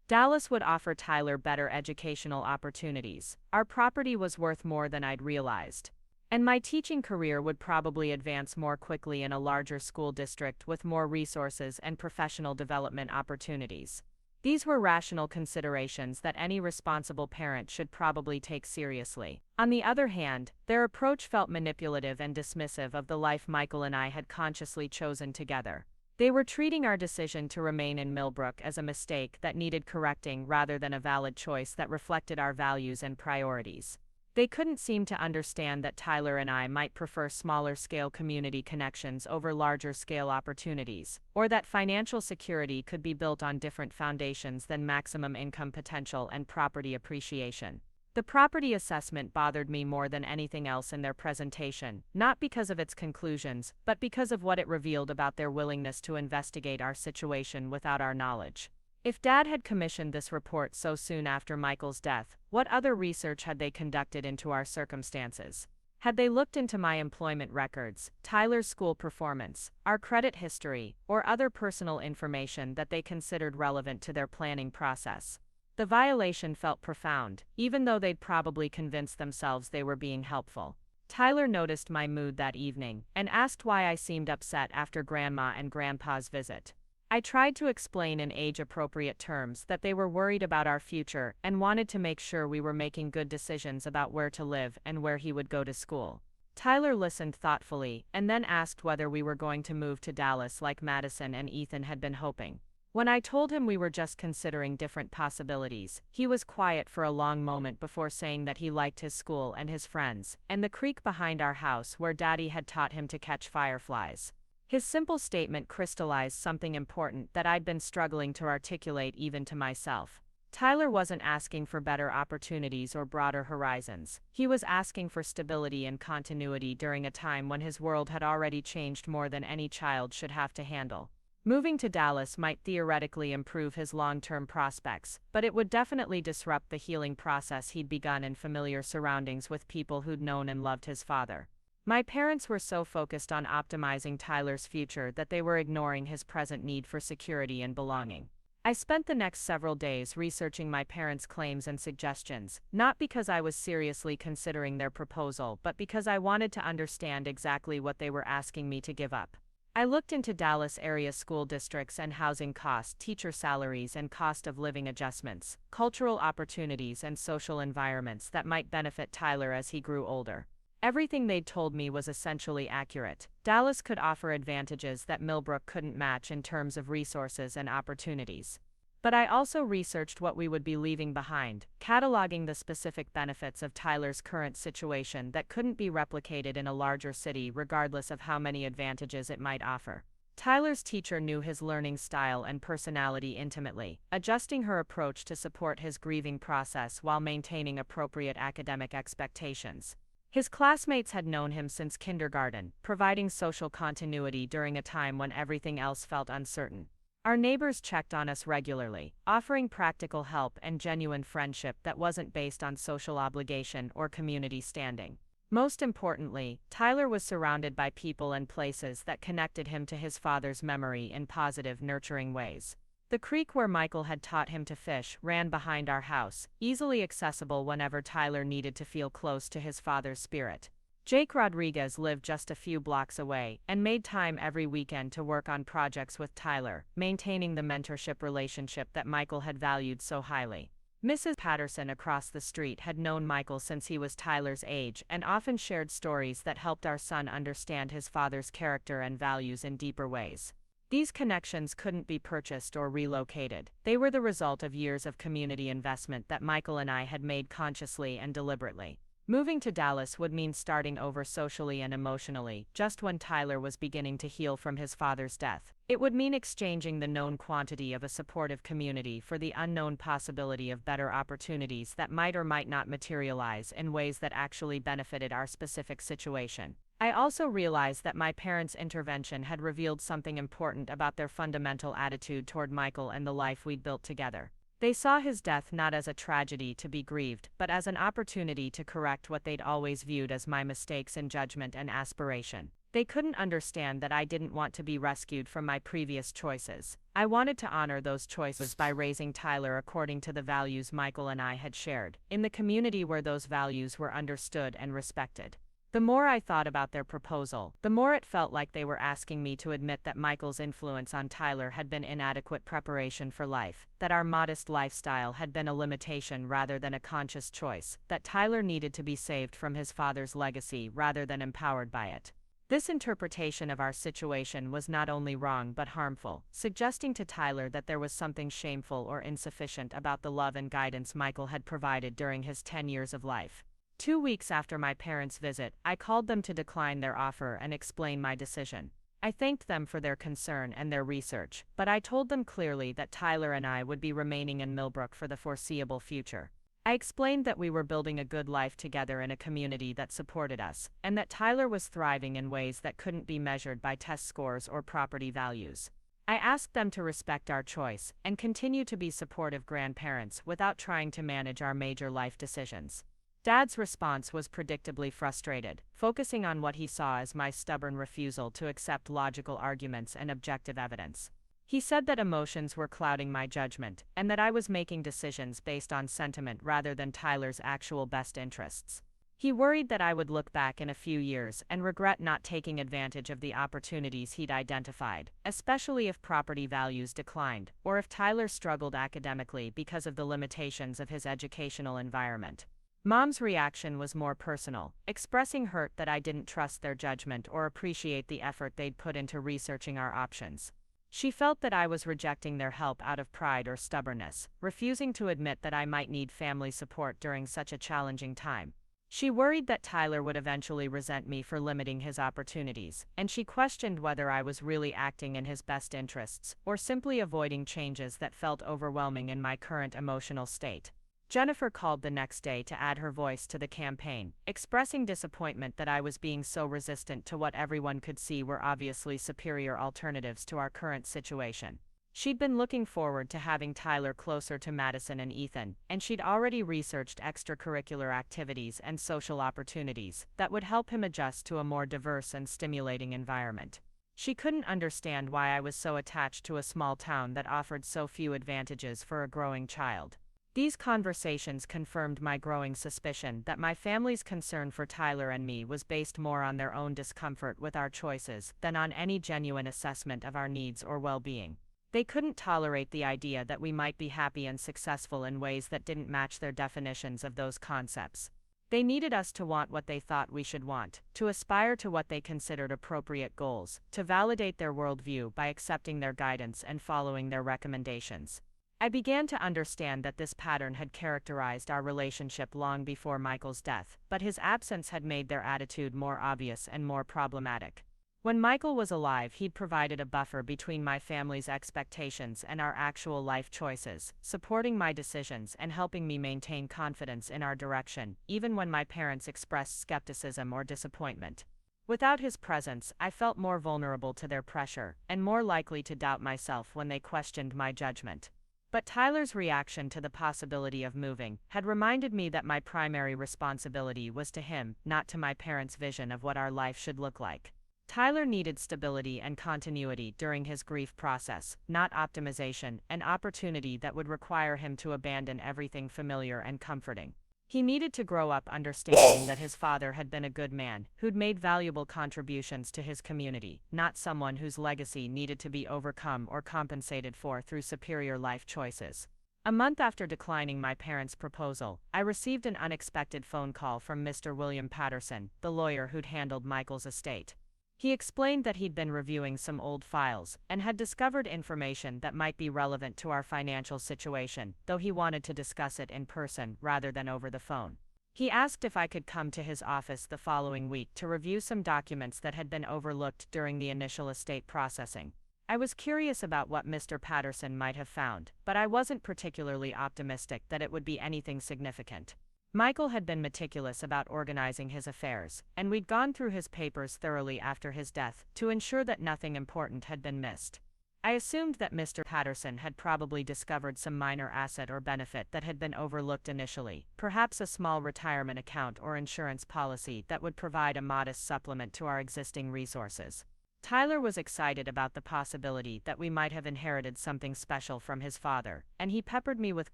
A: Dallas would offer Tyler better educational opportunities, our property was worth more than I'd realized, and my teaching career would probably advance more quickly in a larger school district with more resources and professional development opportunities. These were rational considerations that any responsible parent should probably take seriously. On the other hand, their approach felt manipulative and dismissive of the life Michael and I had consciously chosen together. They were treating our decision to remain in Millbrook as a mistake that needed correcting rather than a valid choice that reflected our values and priorities. They couldn't seem to understand that Tyler and I might prefer smaller-scale community connections over larger-scale opportunities, or that financial security could be built on different foundations than maximum income potential and property appreciation. The property assessment bothered me more than anything else in their presentation, not because of its conclusions, but because of what it revealed about their willingness to investigate our situation without our knowledge. If Dad had commissioned this report so soon after Michael's death, what other research had they conducted into our circumstances? Had they looked into my employment records, Tyler's school performance, our credit history, or other personal information that they considered relevant to their planning process? The violation felt profound, even though they'd probably convinced themselves they were being helpful. Tyler noticed my mood that evening and asked why I seemed upset after Grandma and Grandpa's visit. I tried to explain in age-appropriate terms that they were worried about our future and wanted to make sure we were making good decisions about where to live and where he would go to school. Tyler listened thoughtfully and then asked whether we were going to move to Dallas like Madison and Ethan had been hoping. When I told him we were just considering different possibilities, he was quiet for a long moment before saying that he liked his school and his friends, and the creek behind our house where Daddy had taught him to catch fireflies. His simple statement crystallized something important that I'd been struggling to articulate even to myself. Tyler wasn't asking for better opportunities or broader horizons. He was asking for stability and continuity during a time when his world had already changed more than any child should have to handle. Moving to Dallas might theoretically improve his long-term prospects, but it would definitely disrupt the healing process he'd begun in familiar surroundings with people who'd known and loved his father. My parents were so focused on optimizing Tyler's future that they were ignoring his present need for security and belonging. I spent the next several days researching my parents' claims and suggestions, not because I was seriously considering their proposal, but because I wanted to understand exactly what they were asking me to give up. I looked into Dallas area school districts and housing costs, teacher salaries and cost of living adjustments, cultural opportunities and social environments that might benefit Tyler as he grew older. Everything they'd told me was essentially accurate. Dallas could offer advantages that Millbrook couldn't match in terms of resources and opportunities. But I also researched what we would be leaving behind, cataloging the specific benefits of Tyler's current situation that couldn't be replicated in a larger city regardless of how many advantages it might offer. Tyler's teacher knew his learning style and personality intimately, adjusting her approach to support his grieving process while maintaining appropriate academic expectations. His classmates had known him since kindergarten, providing social continuity during a time when everything else felt uncertain. Our neighbors checked on us regularly, offering practical help and genuine friendship that wasn't based on social obligation or community standing. Most importantly, Tyler was surrounded by people and places that connected him to his father's memory in positive, nurturing ways.
B: The creek where Michael had taught him to fish ran behind our house, easily accessible whenever Tyler needed to feel close to his father's spirit. Jake Rodriguez lived just a few blocks away and made time every weekend to work on projects with Tyler, maintaining the mentorship relationship that Michael had valued so highly. Mrs. Patterson across the street had known Michael since he was Tyler's age and often shared stories that helped our son understand his father's character and values in deeper ways. These connections couldn't be purchased or relocated. They were the result of years of community investment that Michael and I had made consciously and deliberately. Moving to Dallas would mean starting over socially and emotionally, just when Tyler was beginning to heal from his father's death. It would mean exchanging the known quantity of a supportive community for the unknown possibility of better opportunities that might or might not materialize in ways that actually benefited our specific situation. I also realized that my parents' intervention had revealed something important about their fundamental attitude toward Michael and the life we'd built together. They saw his death not as a tragedy to be grieved, but as an opportunity to correct what they'd always viewed as my mistakes in judgment and aspiration. They couldn't understand that I didn't want to be rescued from my previous choices. I wanted to honor those choices by raising Tyler according to the values Michael and I had shared, in the community where those values were understood and respected. The more I thought about their proposal, the more it felt like they were asking me to admit that Michael's influence on Tyler had been inadequate preparation for life, that our modest lifestyle had been a limitation rather than a conscious choice, that Tyler needed to be saved from his father's legacy rather than empowered by it. This interpretation of our situation was not only wrong but harmful, suggesting to Tyler that there was something shameful or insufficient about the love and guidance Michael had provided during his 10 years of life. 2 weeks after my parents' visit, I called them to decline their offer and explain my decision. I thanked them for their concern and their research, but I told them clearly that Tyler and I would be remaining in Millbrook for the foreseeable future. I explained that we were building a good life together in a community that supported us, and that Tyler was thriving in ways that couldn't be measured by test scores or property values. I asked them to respect our choice and continue to be supportive grandparents without trying to manage our major life decisions. Dad's response was predictably frustrated, focusing on what he saw as my stubborn refusal to accept logical arguments and objective evidence. He said that emotions were clouding my judgment, and that I was making decisions based on sentiment rather than Tyler's actual best interests. He worried that I would look back in a few years and regret not taking advantage of the opportunities he'd identified, especially if property values declined, or if Tyler struggled academically because of the limitations of his educational environment. Mom's reaction was more personal, expressing hurt that I didn't trust their judgment or appreciate the effort they'd put into researching our options. She felt that I was rejecting their help out of pride or stubbornness, refusing to admit that I might need family support during such a challenging time. She worried that Tyler would eventually resent me for limiting his opportunities, and she questioned whether I was really acting in his best interests or simply avoiding changes that felt overwhelming in my current emotional state. Jennifer called the next day to add her voice to the campaign, expressing disappointment that I was being so resistant to what everyone could see were obviously superior alternatives to our current situation. She'd been looking forward to having Tyler closer to Madison and Ethan, and she'd already researched extracurricular activities and social opportunities that would help him adjust to a more diverse and stimulating environment. She couldn't understand why I was so attached to a small town that offered so few advantages for a growing child. These conversations confirmed my growing suspicion that my family's concern for Tyler and me was based more on their own discomfort with our choices than on any genuine assessment of our needs or well-being. They couldn't tolerate the idea that we might be happy and successful in ways that didn't match their definitions of those concepts. They needed us to want what they thought we should want, to aspire to what they considered appropriate goals, to validate their worldview by accepting their guidance and following their recommendations. I began to understand that this pattern had characterized our relationship long before Michael's death, but his absence had made their attitude more obvious and more problematic. When Michael was alive, he'd provided a buffer between my family's expectations and our actual life choices, supporting my decisions and helping me maintain confidence in our direction, even when my parents expressed skepticism or disappointment. Without his presence, I felt more vulnerable to their pressure, and more likely to doubt myself when they questioned my judgment. But Tyler's reaction to the possibility of moving had reminded me that my primary responsibility was to him, not to my parents' vision of what our life should look like.
C: Tyler needed stability and continuity during his grief process, not optimization, an opportunity that would require him to abandon everything familiar and comforting. He needed to grow up understanding that his father had been a good man, who'd made valuable contributions to his community, not someone whose legacy needed to be overcome or compensated for through superior life choices. A month after declining my parents' proposal, I received an unexpected phone call from Mr. William Patterson, the lawyer who'd handled Michael's estate. He explained that he'd been reviewing some old files and had discovered information that might be relevant to our financial situation, though he wanted to discuss it in person rather than over the phone. He asked if I could come to his office the following week to review some documents that had been overlooked during the initial estate processing. I was curious about what Mr. Patterson might have found, but I wasn't particularly optimistic that it would be anything significant. Michael had been meticulous about organizing his affairs, and we'd gone through his papers thoroughly after his death to ensure that nothing important had been missed. I assumed that Mr. Patterson had probably discovered some minor asset or benefit that had been overlooked initially, perhaps a small retirement account or insurance policy that would provide a modest supplement to our existing resources. Tyler was excited about the possibility that we might have inherited something special from his father, and he peppered me with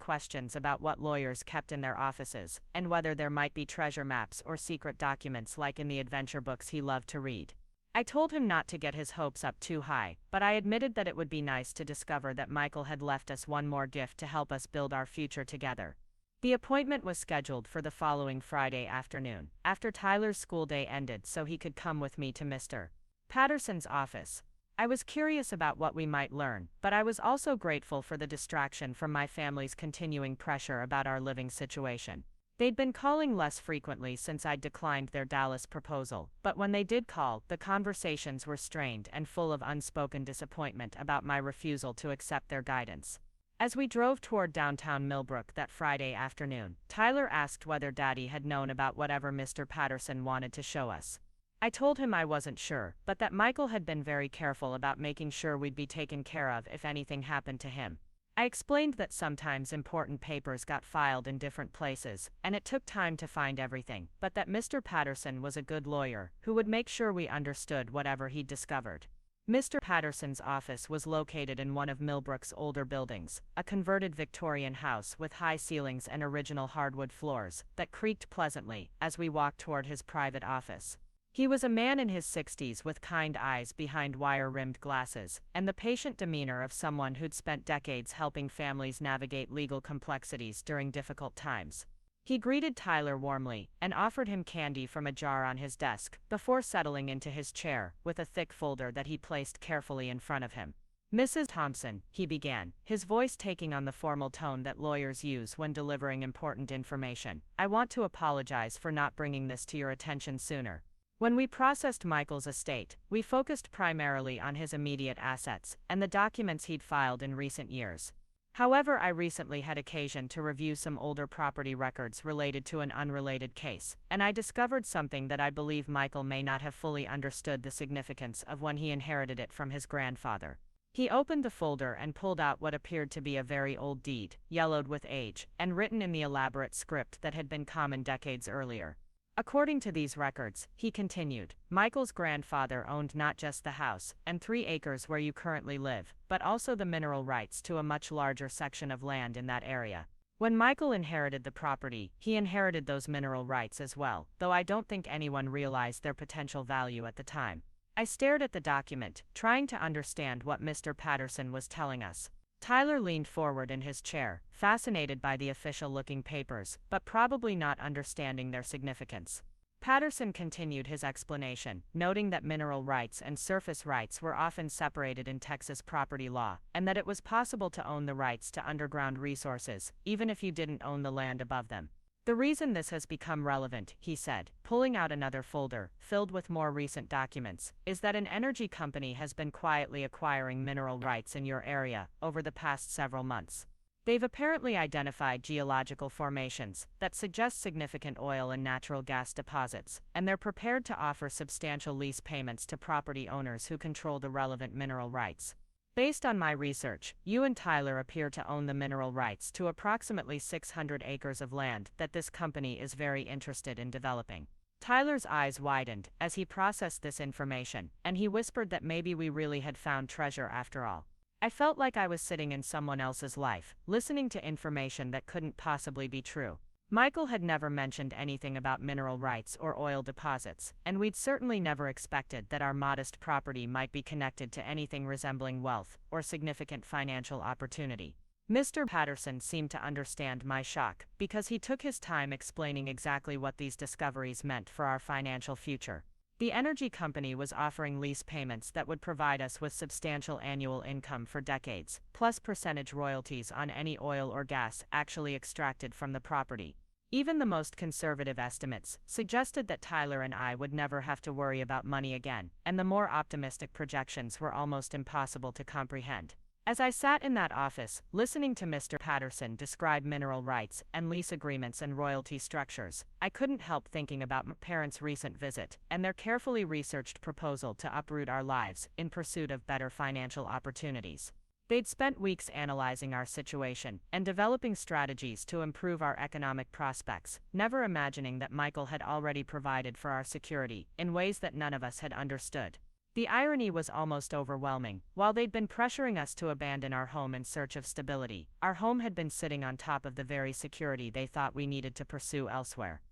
C: questions about what lawyers kept in their offices, and whether there might be treasure maps or secret documents like in the adventure books he loved to read. I told him not to get his hopes up too high, but I admitted that it would be nice to discover that Michael had left us one more gift to help us build our future together. The appointment was scheduled for the following Friday afternoon, after Tyler's school day ended, so he could come with me to Mr. Patterson's office. I was curious about what we might learn, but I was also grateful for the distraction from my family's continuing pressure about our living situation. They'd been calling less frequently since I'd declined their Dallas proposal, but when they did call, the conversations were strained and full of unspoken disappointment about my refusal to accept their guidance. As we drove toward downtown Millbrook that Friday afternoon, Tyler asked whether Daddy had known about whatever Mr. Patterson wanted to show us. I told him I wasn't sure, but that Michael had been very careful about making sure we'd be taken care of if anything happened to him. I explained that sometimes important papers got filed in different places, and it took time to find everything, but that Mr. Patterson was a good lawyer, who would make sure we understood whatever he'd discovered. Mr. Patterson's office was located in one of Millbrook's older buildings, a converted Victorian house with high ceilings and original hardwood floors that creaked pleasantly as we walked toward his private office. He was a man in his 60s with kind eyes behind wire-rimmed glasses, and the patient demeanor of someone who'd spent decades helping families navigate legal complexities during difficult times. He greeted Tyler warmly and offered him candy from a jar on his desk before settling into his chair with a thick folder that he placed carefully in front of him. "Mrs. Thompson," he began, his voice taking on the formal tone that lawyers use when delivering important information, "I want to apologize for not bringing this to your attention sooner. When we processed Michael's estate, we focused primarily on his immediate assets and the documents he'd filed in recent years. However, I recently had occasion to review some older property records related to an unrelated case, and I discovered something that I believe Michael may not have fully understood the significance of when he inherited it from his grandfather." He opened the folder and pulled out what appeared to be a very old deed, yellowed with age, and written in the elaborate script that had been common decades earlier. "According to these records," he continued, "Michael's grandfather owned not just the house and 3 acres where you currently live, but also the mineral rights to a much larger section of land in that area. When Michael inherited the property, he inherited those mineral rights as well, though I don't think anyone realized their potential value at the time." I stared at the document, trying to understand what Mr. Patterson was telling us. Tyler leaned forward in his chair, fascinated by the official-looking papers, but probably not understanding their significance. Patterson continued his explanation, noting that mineral rights and surface rights were often separated in Texas property law, and that it was possible to own the rights to underground resources, even if you didn't own the land above them. "The reason this has become relevant," he said, pulling out another folder, filled with more recent documents, "is that an energy company has been quietly acquiring mineral rights in your area over the past several months. They've apparently identified geological formations that suggest significant oil and natural gas deposits, and they're prepared to offer substantial lease payments to property owners who control the relevant mineral rights. Based on my research, you and Tyler appear to own the mineral rights to approximately 600 acres of land that this company is very interested in developing." Tyler's eyes widened as he processed this information, and he whispered that maybe we really had found treasure after all. I felt like I was sitting in someone else's life, listening to information that couldn't possibly be true. Michael had never mentioned anything about mineral rights or oil deposits, and we'd certainly never expected that our modest property might be connected to anything resembling wealth or significant financial opportunity. Mr. Patterson seemed to understand my shock, because he took his time explaining exactly what these discoveries meant for our financial future. The energy company was offering lease payments that would provide us with substantial annual income for decades, plus percentage royalties on any oil or gas actually extracted from the property. Even the most conservative estimates suggested that Tyler and I would never have to worry about money again, and the more optimistic projections were almost impossible to comprehend. As I sat in that office, listening to Mr. Patterson describe mineral rights and lease agreements and royalty structures, I couldn't help thinking about my parents' recent visit and their carefully researched proposal to uproot our lives in pursuit of better financial opportunities. They'd spent weeks analyzing our situation and developing strategies to improve our economic prospects, never imagining that Michael had already provided for our security in ways that none of us had understood. The irony was almost overwhelming. While they'd been pressuring us to abandon our home in search of stability, our home had been sitting on top of the very security they thought we needed to pursue elsewhere.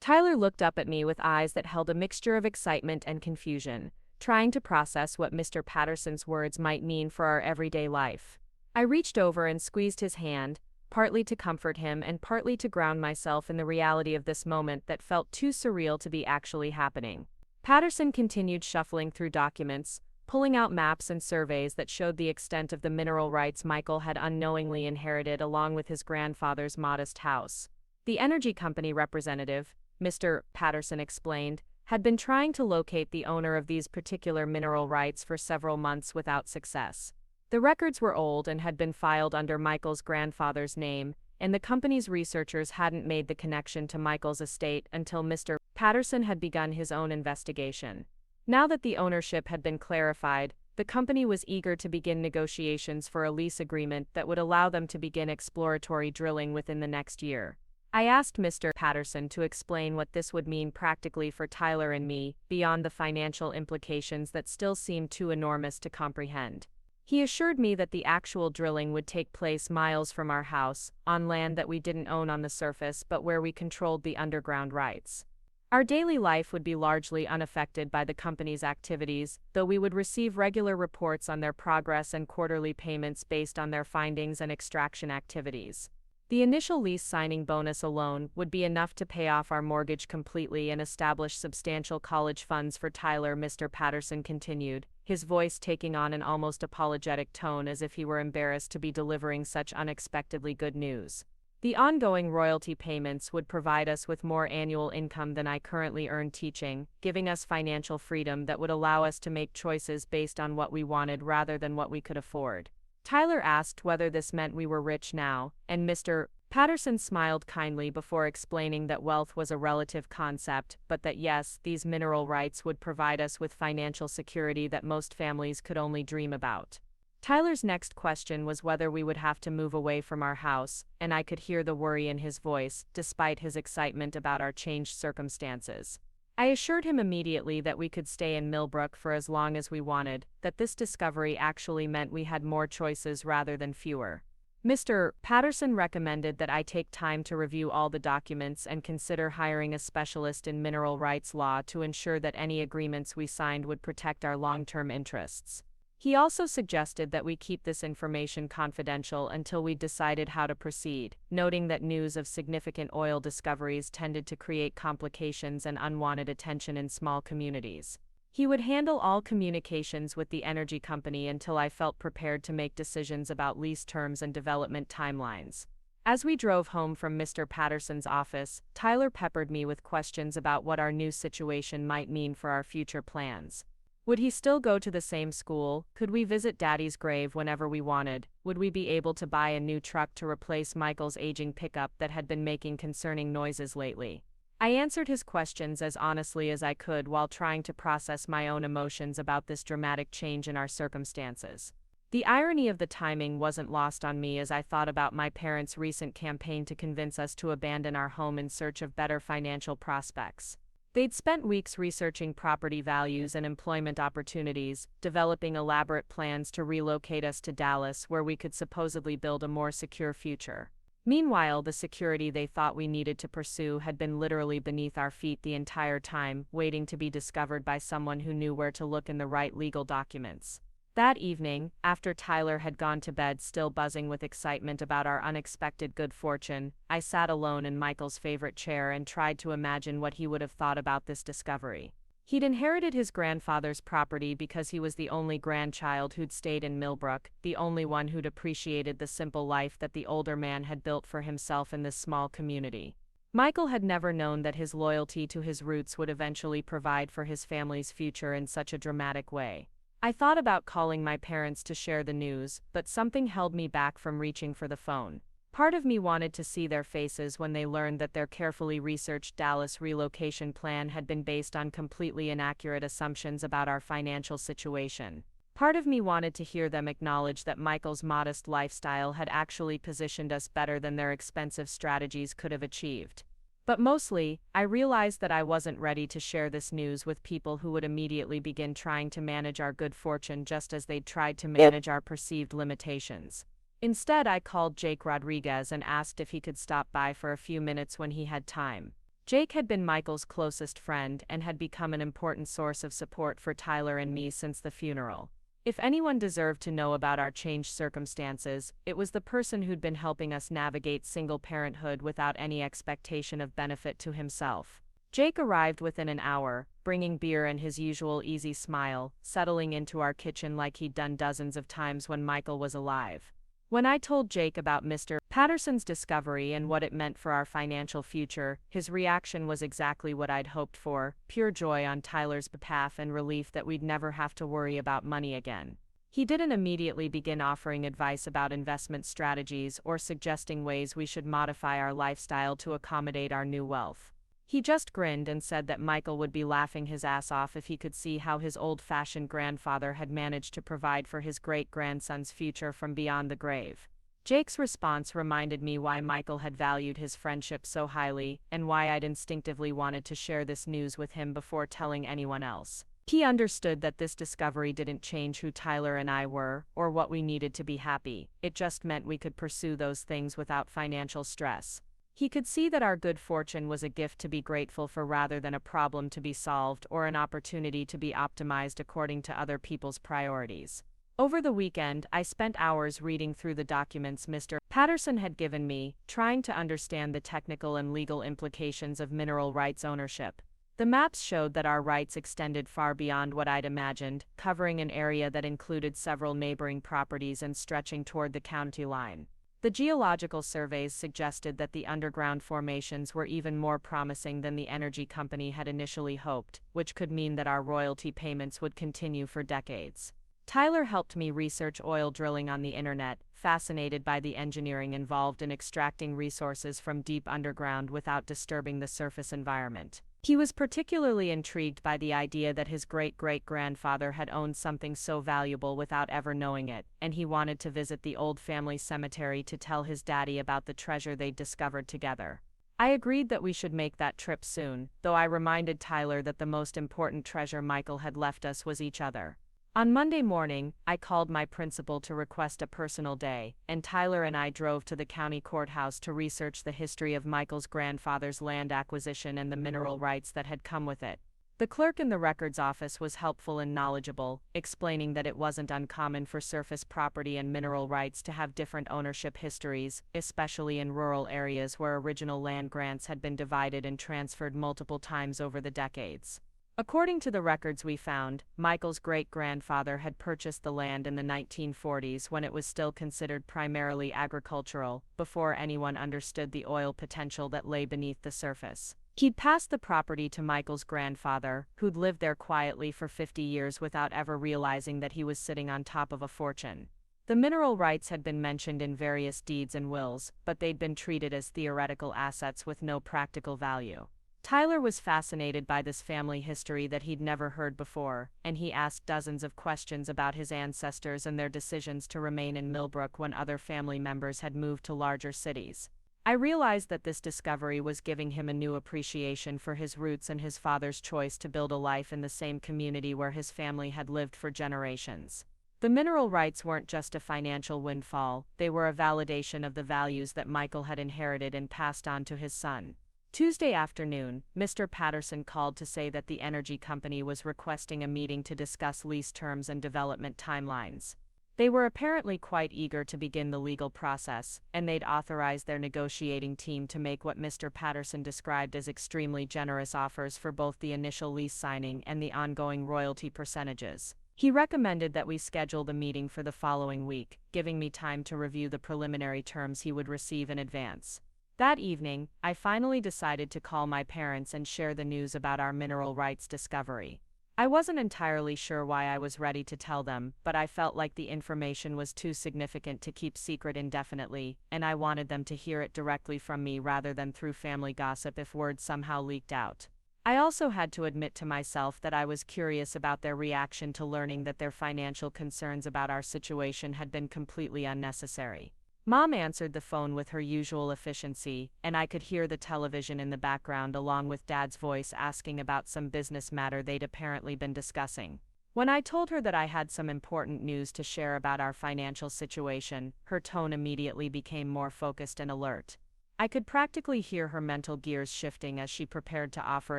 B: Tyler looked up at me with eyes that held a mixture of excitement and confusion, trying to process what Mr. Patterson's words might mean for our everyday life. I reached over and squeezed his hand, partly to comfort him and partly to ground myself in the reality of this moment that felt too surreal to be actually happening. Patterson continued shuffling through documents, pulling out maps and surveys that showed the extent of the mineral rights Michael had unknowingly inherited along with his grandfather's modest house. The energy company representative, Mr. Patterson explained, had been trying to locate the owner of these particular mineral rights for several months without success. The records were old and had been filed under Michael's grandfather's name, and the company's researchers hadn't made the connection to Michael's estate until Mr. Patterson had begun his own investigation. Now that the ownership had been clarified, the company was eager to begin negotiations for a lease agreement that would allow them to begin exploratory drilling within the next year. I asked Mr. Patterson to explain what this would mean practically for Tyler and me, beyond the financial implications that still seemed too enormous to comprehend. He assured me that the actual drilling would take place miles from our house, on land that we didn't own on the surface but where we controlled the underground rights. Our daily life would be largely unaffected by the company's activities, though we would receive regular reports on their progress and quarterly payments based on their findings and extraction activities. The initial lease signing bonus alone would be enough to pay off our mortgage completely and establish substantial college funds for Tyler, Mr. Patterson continued, his voice taking on an almost apologetic tone as if he were embarrassed to be delivering such unexpectedly good news. The ongoing royalty payments would provide us with more annual income than I currently earn teaching, giving us financial freedom that would allow us to make choices based on what we wanted rather than what we could afford. Tyler asked whether this meant we were rich now, and Mr. Patterson smiled kindly before explaining that wealth was a relative concept, but that yes, these mineral rights would provide us with financial security that most families could only dream about. Tyler's next question was whether we would have to move away from our house, and I could hear the worry in his voice, despite his excitement about our changed circumstances. I assured him immediately that we could stay in Millbrook for as long as we wanted, that this discovery actually meant we had more choices rather than fewer. Mr. Patterson recommended that I take time to review all the documents and consider hiring a specialist in mineral rights law to ensure that any agreements we signed would protect our long-term interests. He also suggested that we keep this information confidential until we decided how to proceed, noting that news of significant oil discoveries tended to create complications and unwanted attention in small communities. He would handle all communications with the energy company until I felt prepared to make decisions about lease terms and development timelines. As we drove home from Mr. Patterson's office, Tyler peppered me with questions about what our new situation might mean for our future plans. Would he still go to the same school? Could we visit Daddy's grave whenever we wanted? Would we be able to buy a new truck to replace Michael's aging pickup that had been making concerning noises lately? I answered his questions as honestly as I could while trying to process my own emotions about this dramatic change in our circumstances. The irony of the timing wasn't lost on me as I thought about my parents' recent campaign to convince us to abandon our home in search of better financial prospects.
A: They'd spent weeks researching property values and employment opportunities, developing elaborate plans to relocate us to Dallas, where we could supposedly build a more secure future. Meanwhile, the security they thought we needed to pursue had been literally beneath our feet the entire time, waiting to be discovered by someone who knew where to look in the right legal documents. That evening, after Tyler had gone to bed still buzzing with excitement about our unexpected good fortune, I sat alone in Michael's favorite chair and tried to imagine what he would have thought about this discovery. He'd inherited his grandfather's property because he was the only grandchild who'd stayed in Millbrook, the only one who'd appreciated the simple life that the older man had built for himself in this small community. Michael had never known that his loyalty to his roots would eventually provide for his family's future in such a dramatic way. I thought about calling my parents to share the news, but something held me back from reaching for the phone. Part of me wanted to see their faces when they learned that their carefully researched Dallas relocation plan had been based on completely inaccurate assumptions about our financial situation. Part of me wanted to hear them acknowledge that Michael's modest lifestyle had actually positioned us better than their expensive strategies could have achieved. But mostly, I realized that I wasn't ready to share this news with people who would immediately begin trying to manage our good fortune just as they'd tried to manage our perceived limitations. Instead, I called Jake Rodriguez and asked if he could stop by for a few minutes when he had time. Jake had been Michael's closest friend and had become an important source of support for Tyler and me since the funeral. If anyone deserved to know about our changed circumstances, it was the person who'd been helping us navigate single parenthood without any expectation of benefit to himself. Jake arrived within an hour, bringing beer and his usual easy smile, settling into our kitchen like he'd done dozens of times when Michael was alive. When I told Jake about Mr. Patterson's discovery and what it meant for our financial future, his reaction was exactly what I'd hoped for: pure joy on Tyler's behalf and relief that we'd never have to worry about money again. He didn't immediately begin offering advice about investment strategies or suggesting ways we should modify our lifestyle to accommodate our new wealth. He just grinned and said that Michael would be laughing his ass off if he could see how his old-fashioned grandfather had managed to provide for his great-grandson's future from beyond the grave. Jake's response reminded me why Michael had valued his friendship so highly, and why I'd instinctively wanted to share this news with him before telling anyone else. He understood that this discovery didn't change who Tyler and I were, or what we needed to be happy. It just meant we could pursue those things without financial stress. He could see that our good fortune was a gift to be grateful for rather than a problem to be solved or an opportunity to be optimized according to other people's priorities. Over the weekend, I spent hours reading through the documents Mr. Patterson had given me, trying to understand the technical and legal implications of mineral rights ownership. The maps showed that our rights extended far beyond what I'd imagined, covering an area that included several neighboring properties and stretching toward the county line. The geological surveys suggested that the underground formations were even more promising than the energy company had initially hoped, which could mean that our royalty payments would continue for decades. Tyler helped me research oil drilling on the internet, fascinated by the engineering involved in extracting resources from deep underground without disturbing the surface environment. He was particularly intrigued by the idea that his great-great-grandfather had owned something so valuable without ever knowing it, and he wanted to visit the old family cemetery to tell his daddy about the treasure they'd discovered together. I agreed that we should make that trip soon, though I reminded Tyler that the most important treasure Michael had left us was each other. On Monday morning, I called my principal to request a personal day, and Tyler and I drove to the county courthouse to research the history of Michael's grandfather's land acquisition and the mineral rights that had come with it. The clerk in the records office was helpful and knowledgeable, explaining that it wasn't uncommon for surface property and mineral rights to have different ownership histories, especially in rural areas where original land grants had been divided and transferred multiple times over the decades. According to the records we found, Michael's great-grandfather had purchased the land in the 1940s when it was still considered primarily agricultural, before anyone understood the oil potential that lay beneath the surface. He'd passed the property to Michael's grandfather, who'd lived there quietly for 50 years without ever realizing that he was sitting on top of a fortune. The mineral rights had been mentioned in various deeds and wills, but they'd been treated as theoretical assets with no practical value. Tyler was fascinated by this family history that he'd never heard before, and he asked dozens of questions about his ancestors and their decisions to remain in Millbrook when other family members had moved to larger cities.
B: I realized that this discovery was giving him a new appreciation for his roots and his father's choice to build a life in the same community where his family had lived for generations. The mineral rights weren't just a financial windfall, they were a validation of the values that Michael had inherited and passed on to his son. Tuesday afternoon, Mr. Patterson called to say that the energy company was requesting a meeting to discuss lease terms and development timelines. They were apparently quite eager to begin the legal process, and they'd authorized their negotiating team to make what Mr. Patterson described as extremely generous offers for both the initial lease signing and the ongoing royalty percentages. He recommended that we schedule the meeting for the following week, giving me time to review the preliminary terms he would receive in advance. That evening, I finally decided to call my parents and share the news about our mineral rights discovery. I wasn't entirely sure why I was ready to tell them, but I felt like the information was too significant to keep secret indefinitely, and I wanted them to hear it directly from me rather than through family gossip if word somehow leaked out. I also had to admit to myself that I was curious about their reaction to learning that their financial concerns about our situation had been completely unnecessary. Mom answered the phone with her usual efficiency, and I could hear the television in the background along with Dad's voice asking about some business matter they'd apparently been discussing. When I told her that I had some important news to share about our financial situation, her tone immediately became more focused and alert. I could practically hear her mental gears shifting as she prepared to offer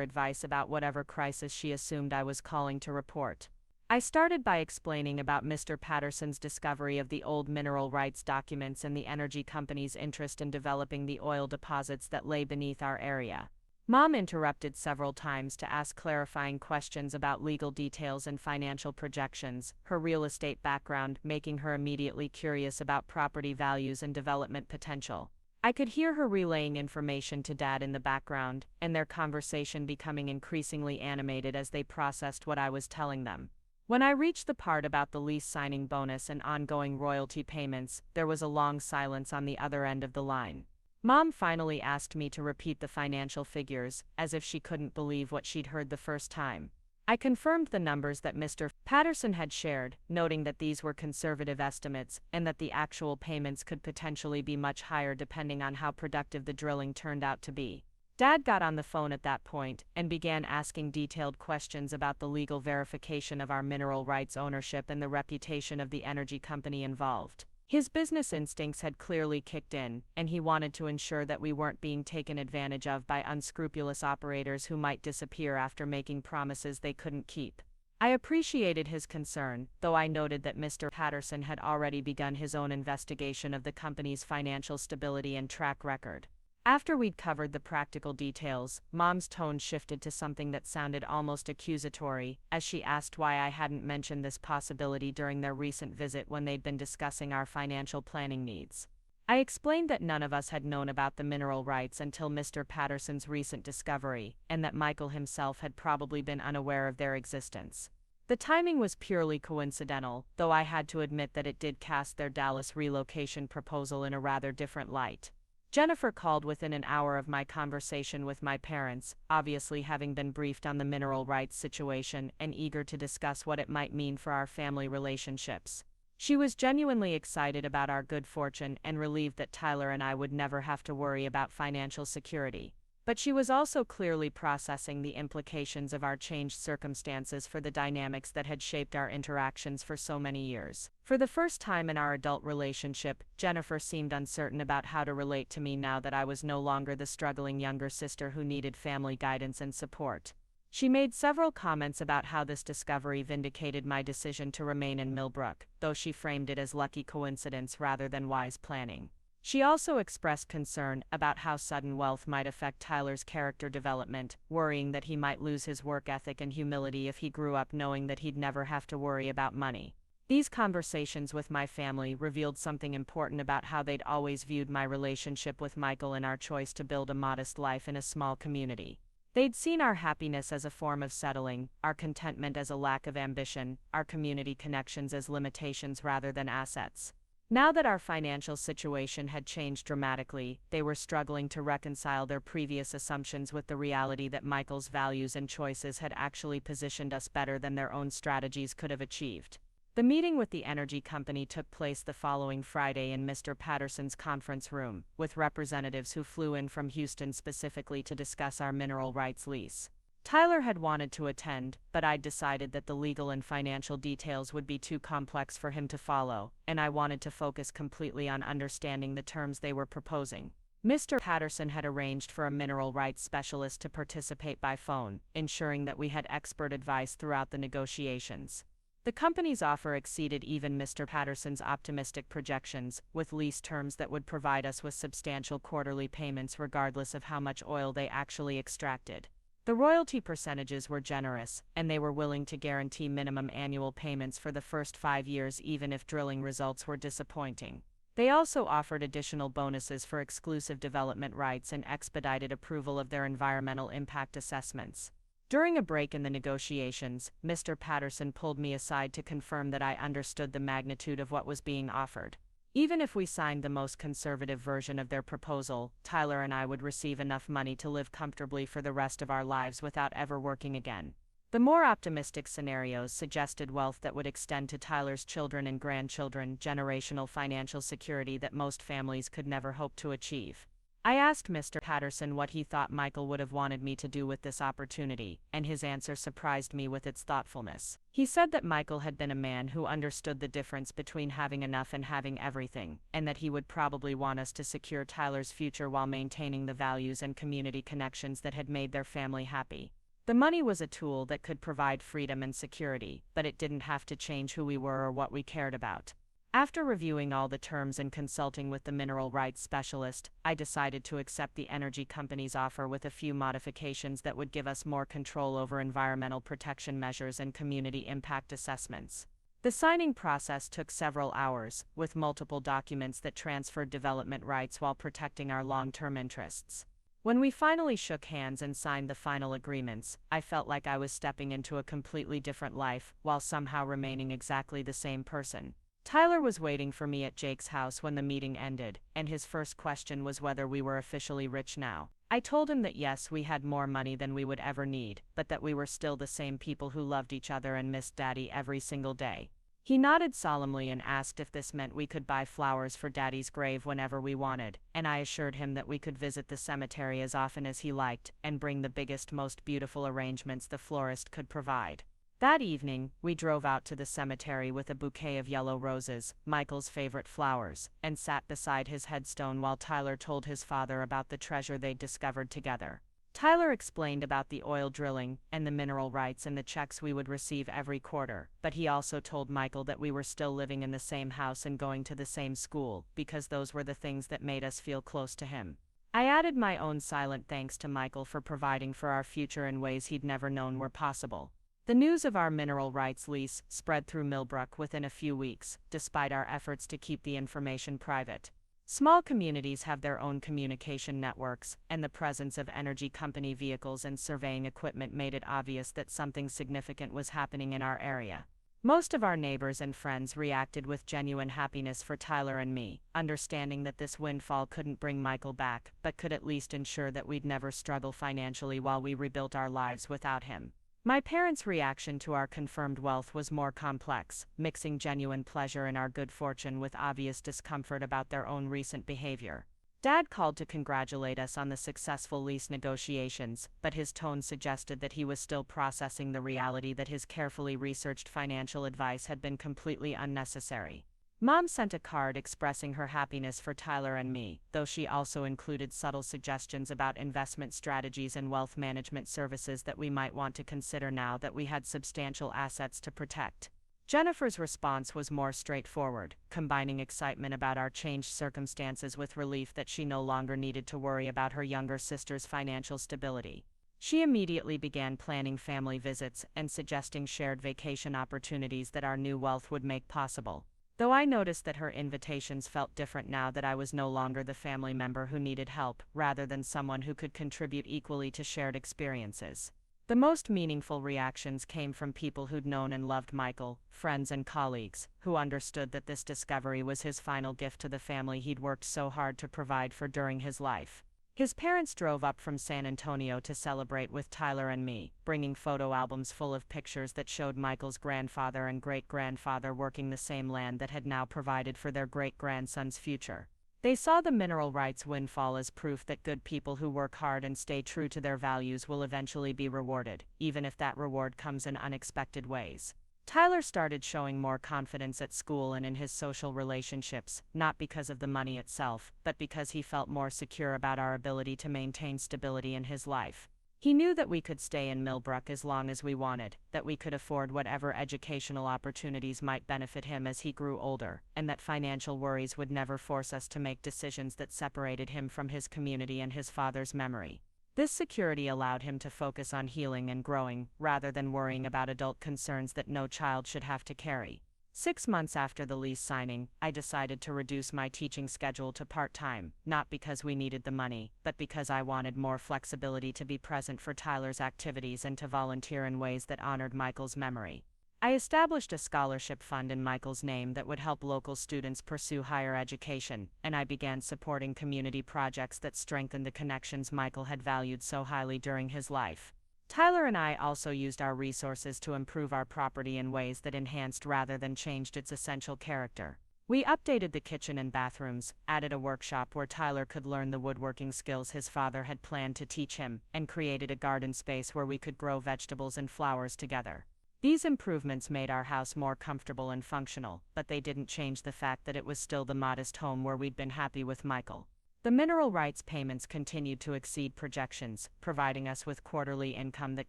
B: advice about whatever crisis she assumed I was calling to report. I started by explaining about Mr. Patterson's discovery of the old mineral rights documents and the energy company's interest in developing the oil deposits that lay beneath our area. Mom interrupted several times to ask clarifying questions about legal details and financial projections, her real estate background making her immediately curious about property values and development potential. I could hear her relaying information to Dad in the background, and their conversation becoming increasingly animated as they processed what I was telling them. When I reached the part about the lease signing bonus and ongoing royalty payments, there was a long silence on the other end of the line. Mom finally asked me to repeat the financial figures, as if she couldn't believe what she'd heard the first time. I confirmed the numbers that Mr. Patterson had shared, noting that these were conservative estimates and that the actual payments could potentially be much higher depending on how productive the drilling turned out to be. Dad got on the phone at that point and began asking detailed questions about the legal verification of our mineral rights ownership and the reputation of the energy company involved. His business instincts had clearly kicked in, and he wanted to ensure that we weren't being taken advantage of by unscrupulous operators who might disappear after making promises they couldn't keep. I appreciated his concern, though I noted that Mr. Patterson had already begun his own investigation of the company's financial stability and track record. After we'd covered the practical details, Mom's tone shifted to something that sounded almost accusatory, as she asked why I hadn't mentioned this possibility during their recent visit when they'd been discussing our financial planning needs. I explained that none of us had known about the mineral rights until Mr. Patterson's recent discovery, and that Michael himself had probably been unaware of their existence. The timing was purely coincidental, though I had to admit that it did cast their Dallas relocation proposal in a rather different light. Jennifer called within an hour of my conversation with my parents, obviously having been briefed on the mineral rights situation and eager to discuss what it might mean for our family relationships. She was genuinely excited about our good fortune and relieved that Tyler and I would never have to worry about financial security. But she was also clearly processing the implications of our changed circumstances for the dynamics that had shaped our interactions for so many years. For the first time in our adult relationship, Jennifer seemed uncertain about how to relate to me now that I was no longer the struggling younger sister who needed family guidance and support. She made several comments about how this discovery vindicated my decision to remain in Millbrook, though she framed it as lucky coincidence rather than wise planning. She also expressed concern about how sudden wealth might affect Tyler's character development, worrying that he might lose his work ethic and humility if he grew up knowing that he'd never have to worry about money. These conversations with my family revealed something important about how they'd always viewed my relationship with Michael and our choice to build a modest life in a small community. They'd seen our happiness as a form of settling, our contentment as a lack of ambition, our community connections as limitations rather than assets. Now that our financial situation had changed dramatically, they were struggling to reconcile their previous assumptions with the reality that Michael's values and choices had actually positioned us better than their own strategies could have achieved.
C: The meeting with the energy company took place the following Friday in Mr. Patterson's conference room, with representatives who flew in from Houston specifically to discuss our mineral rights lease. Tyler had wanted to attend, but I'd decided that the legal and financial details would be too complex for him to follow, and I wanted to focus completely on understanding the terms they were proposing. Mr. Patterson had arranged for a mineral rights specialist to participate by phone, ensuring that we had expert advice throughout the negotiations. The company's offer exceeded even Mr. Patterson's optimistic projections, with lease terms that would provide us with substantial quarterly payments regardless of how much oil they actually extracted. The royalty percentages were generous, and they were willing to guarantee minimum annual payments for the first 5 years even if drilling results were disappointing. They also offered additional bonuses for exclusive development rights and expedited approval of their environmental impact assessments. During a break in the negotiations, Mr. Patterson pulled me aside to confirm that I understood the magnitude of what was being offered. Even if we signed the most conservative version of their proposal, Tyler and I would receive enough money to live comfortably for the rest of our lives without ever working again. The more optimistic scenarios suggested wealth that would extend to Tyler's children and grandchildren, generational financial security that most families could never hope to achieve. I asked Mr. Patterson what he thought Michael would have wanted me to do with this opportunity, and his answer surprised me with its thoughtfulness. He said that Michael had been a man who understood the difference between having enough and having everything, and that he would probably want us to secure Tyler's future while maintaining the values and community connections that had made their family happy. The money was a tool that could provide freedom and security, but it didn't have to change who we were or what we cared about. After reviewing all the terms and consulting with the mineral rights specialist, I decided to accept the energy company's offer with a few modifications that would give us more control over environmental protection measures and community impact assessments. The signing process took several hours, with multiple documents that transferred development rights while protecting our long-term interests. When we finally shook hands and signed the final agreements, I felt like I was stepping into a completely different life, while somehow remaining exactly the same person. Tyler was waiting for me at Jake's house when the meeting ended, and his first question was whether we were officially rich now. I told him that yes, we had more money than we would ever need, but that we were still the same people who loved each other and missed Daddy every single day. He nodded solemnly and asked if this meant we could buy flowers for Daddy's grave whenever we wanted, and I assured him that we could visit the cemetery as often as he liked, and bring the biggest, most beautiful arrangements the florist could provide. That evening, we drove out to the cemetery with a bouquet of yellow roses, Michael's favorite flowers, and sat beside his headstone while Tyler told his father about the treasure they'd discovered together. Tyler explained about the oil drilling and the mineral rights and the checks we would receive every quarter, but he also told Michael that we were still living in the same house and going to the same school, because those were the things that made us feel close to him. I added my own silent thanks to Michael for providing for our future in ways he'd never known were possible. The news of our mineral rights lease spread through Millbrook within a few weeks, despite our efforts to keep the information private. Small communities have their own communication networks, and the presence of energy company vehicles and surveying equipment made it obvious that something significant was happening in our area. Most of our neighbors and friends reacted with genuine happiness for Tyler and me, understanding that this windfall couldn't bring Michael back, but could at least ensure that we'd never struggle financially while we rebuilt our lives without him. My parents' reaction to our confirmed wealth was more complex, mixing genuine pleasure in our good fortune with obvious discomfort about their own recent behavior. Dad called to congratulate us on the successful lease negotiations, but his tone suggested that he was still processing the reality that his carefully researched financial advice had been completely unnecessary. Mom sent a card expressing her happiness for Tyler and me, though she also included subtle suggestions about investment strategies and wealth management services that we might want to consider now that we had substantial assets to protect. Jennifer's response was more straightforward, combining excitement about our changed circumstances with relief that she no longer needed to worry about her younger sister's financial stability. She immediately began planning family visits and suggesting shared vacation opportunities that our new wealth would make possible. Though I noticed that her invitations felt different now that I was no longer the family member who needed help, rather than someone who could contribute equally to shared experiences. The most meaningful reactions came from people who'd known and loved Michael, friends and colleagues, who understood that this discovery was his final gift to the family he'd worked so hard to provide for during his life. His parents drove up from San Antonio to celebrate with Tyler and me, bringing photo albums full of pictures that showed Michael's grandfather and great-grandfather working the same land that had now provided for their great-grandson's future. They saw the mineral rights windfall as proof that good people who work hard and stay true to their values will eventually be rewarded, even if that reward comes in unexpected ways. Tyler started showing more confidence at school and in his social relationships, not because of the money itself, but because he felt more secure about our ability to maintain stability in his life. He knew that we could stay in Millbrook as long as we wanted, that we could afford whatever educational opportunities might benefit him as he grew older, and that financial worries would never force us to make decisions that separated him from his community and his father's memory. This security allowed him to focus on healing and growing, rather than worrying about adult concerns that no child should have to carry. 6 months after the lease signing, I decided to reduce my teaching schedule to part-time, not because we needed the money, but because I wanted more flexibility to be present for Tyler's activities and to volunteer in ways that honored Michael's memory. I established a scholarship fund in Michael's name that would help local students pursue higher education, and I began supporting community projects that strengthened the connections Michael had valued so highly during his life. Tyler and I also used our resources to improve our property in ways that enhanced rather than changed its essential character. We updated the kitchen and bathrooms, added a workshop where Tyler could learn the woodworking skills his father had planned to teach him, and created a garden space where we could grow vegetables and flowers together. These improvements made our house more comfortable and functional, but they didn't change the fact that it was still the modest home where we'd been happy with Michael. The mineral rights payments continued to exceed projections, providing us with quarterly income that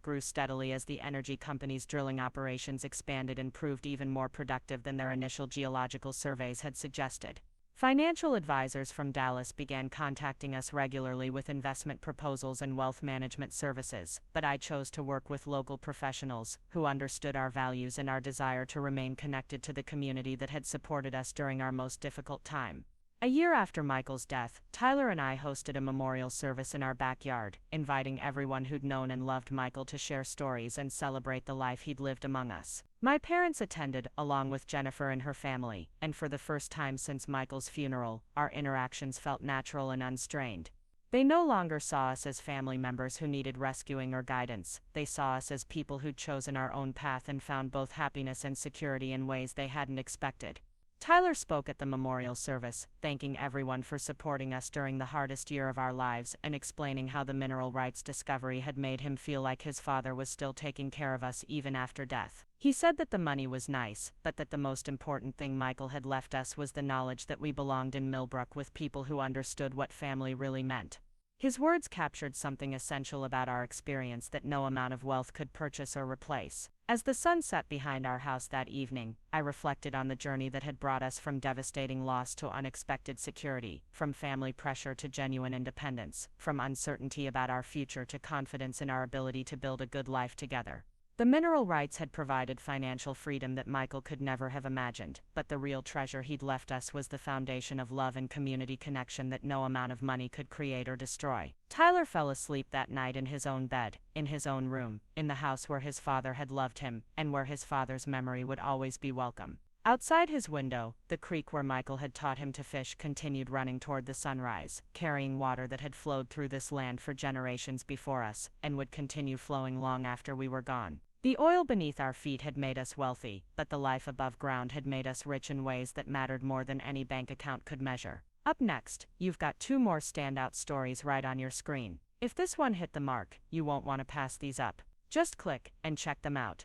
C: grew steadily as the energy company's drilling operations expanded and proved even more productive than their initial geological surveys had suggested. Financial advisors from Dallas began contacting us regularly with investment proposals and wealth management services, but I chose to work with local professionals who understood our values and our desire to remain connected to the community that had supported us during our most difficult time. A year after Michael's death, Tyler and I hosted a memorial service in our backyard, inviting everyone who'd known and loved Michael to share stories and celebrate the life he'd lived among us. My parents attended, along with Jennifer and her family, and for the first time since Michael's funeral, our interactions felt natural and unstrained. They no longer saw us as family members who needed rescuing or guidance. They saw us as people who'd chosen our own path and found both happiness and security in ways they hadn't expected. Tyler spoke at the memorial service, thanking everyone for supporting us during the hardest year of our lives and explaining how the mineral rights discovery had made him feel like his father was still taking care of us even after death. He said that the money was nice, but that the most important thing Michael had left us was the knowledge that we belonged in Millbrook with people who understood what family really meant. His words captured something essential about our experience that no amount of wealth could purchase or replace. As the sun set behind our house that evening, I reflected on the journey that had brought us from devastating loss to unexpected security, from family pressure to genuine independence, from uncertainty about our future to confidence in our ability to build a good life together. The mineral rights had provided financial freedom that Michael could never have imagined, but the real treasure he'd left us was the foundation of love and community connection that no amount of money could create or destroy. Tyler fell asleep that night in his own bed, in his own room, in the house where his father had loved him, and where his father's memory would always be welcome. Outside his window, the creek where Michael had taught him to fish continued running toward the sunrise, carrying water that had flowed through this land for generations before us, and would continue flowing long after we were gone. The oil beneath our feet had made us wealthy, but the life above ground had made us rich in ways that mattered more than any bank account could measure. Up next, you've got 2 more standout stories right on your screen. If this one hit the mark, you won't want to pass these up. Just click and check them out.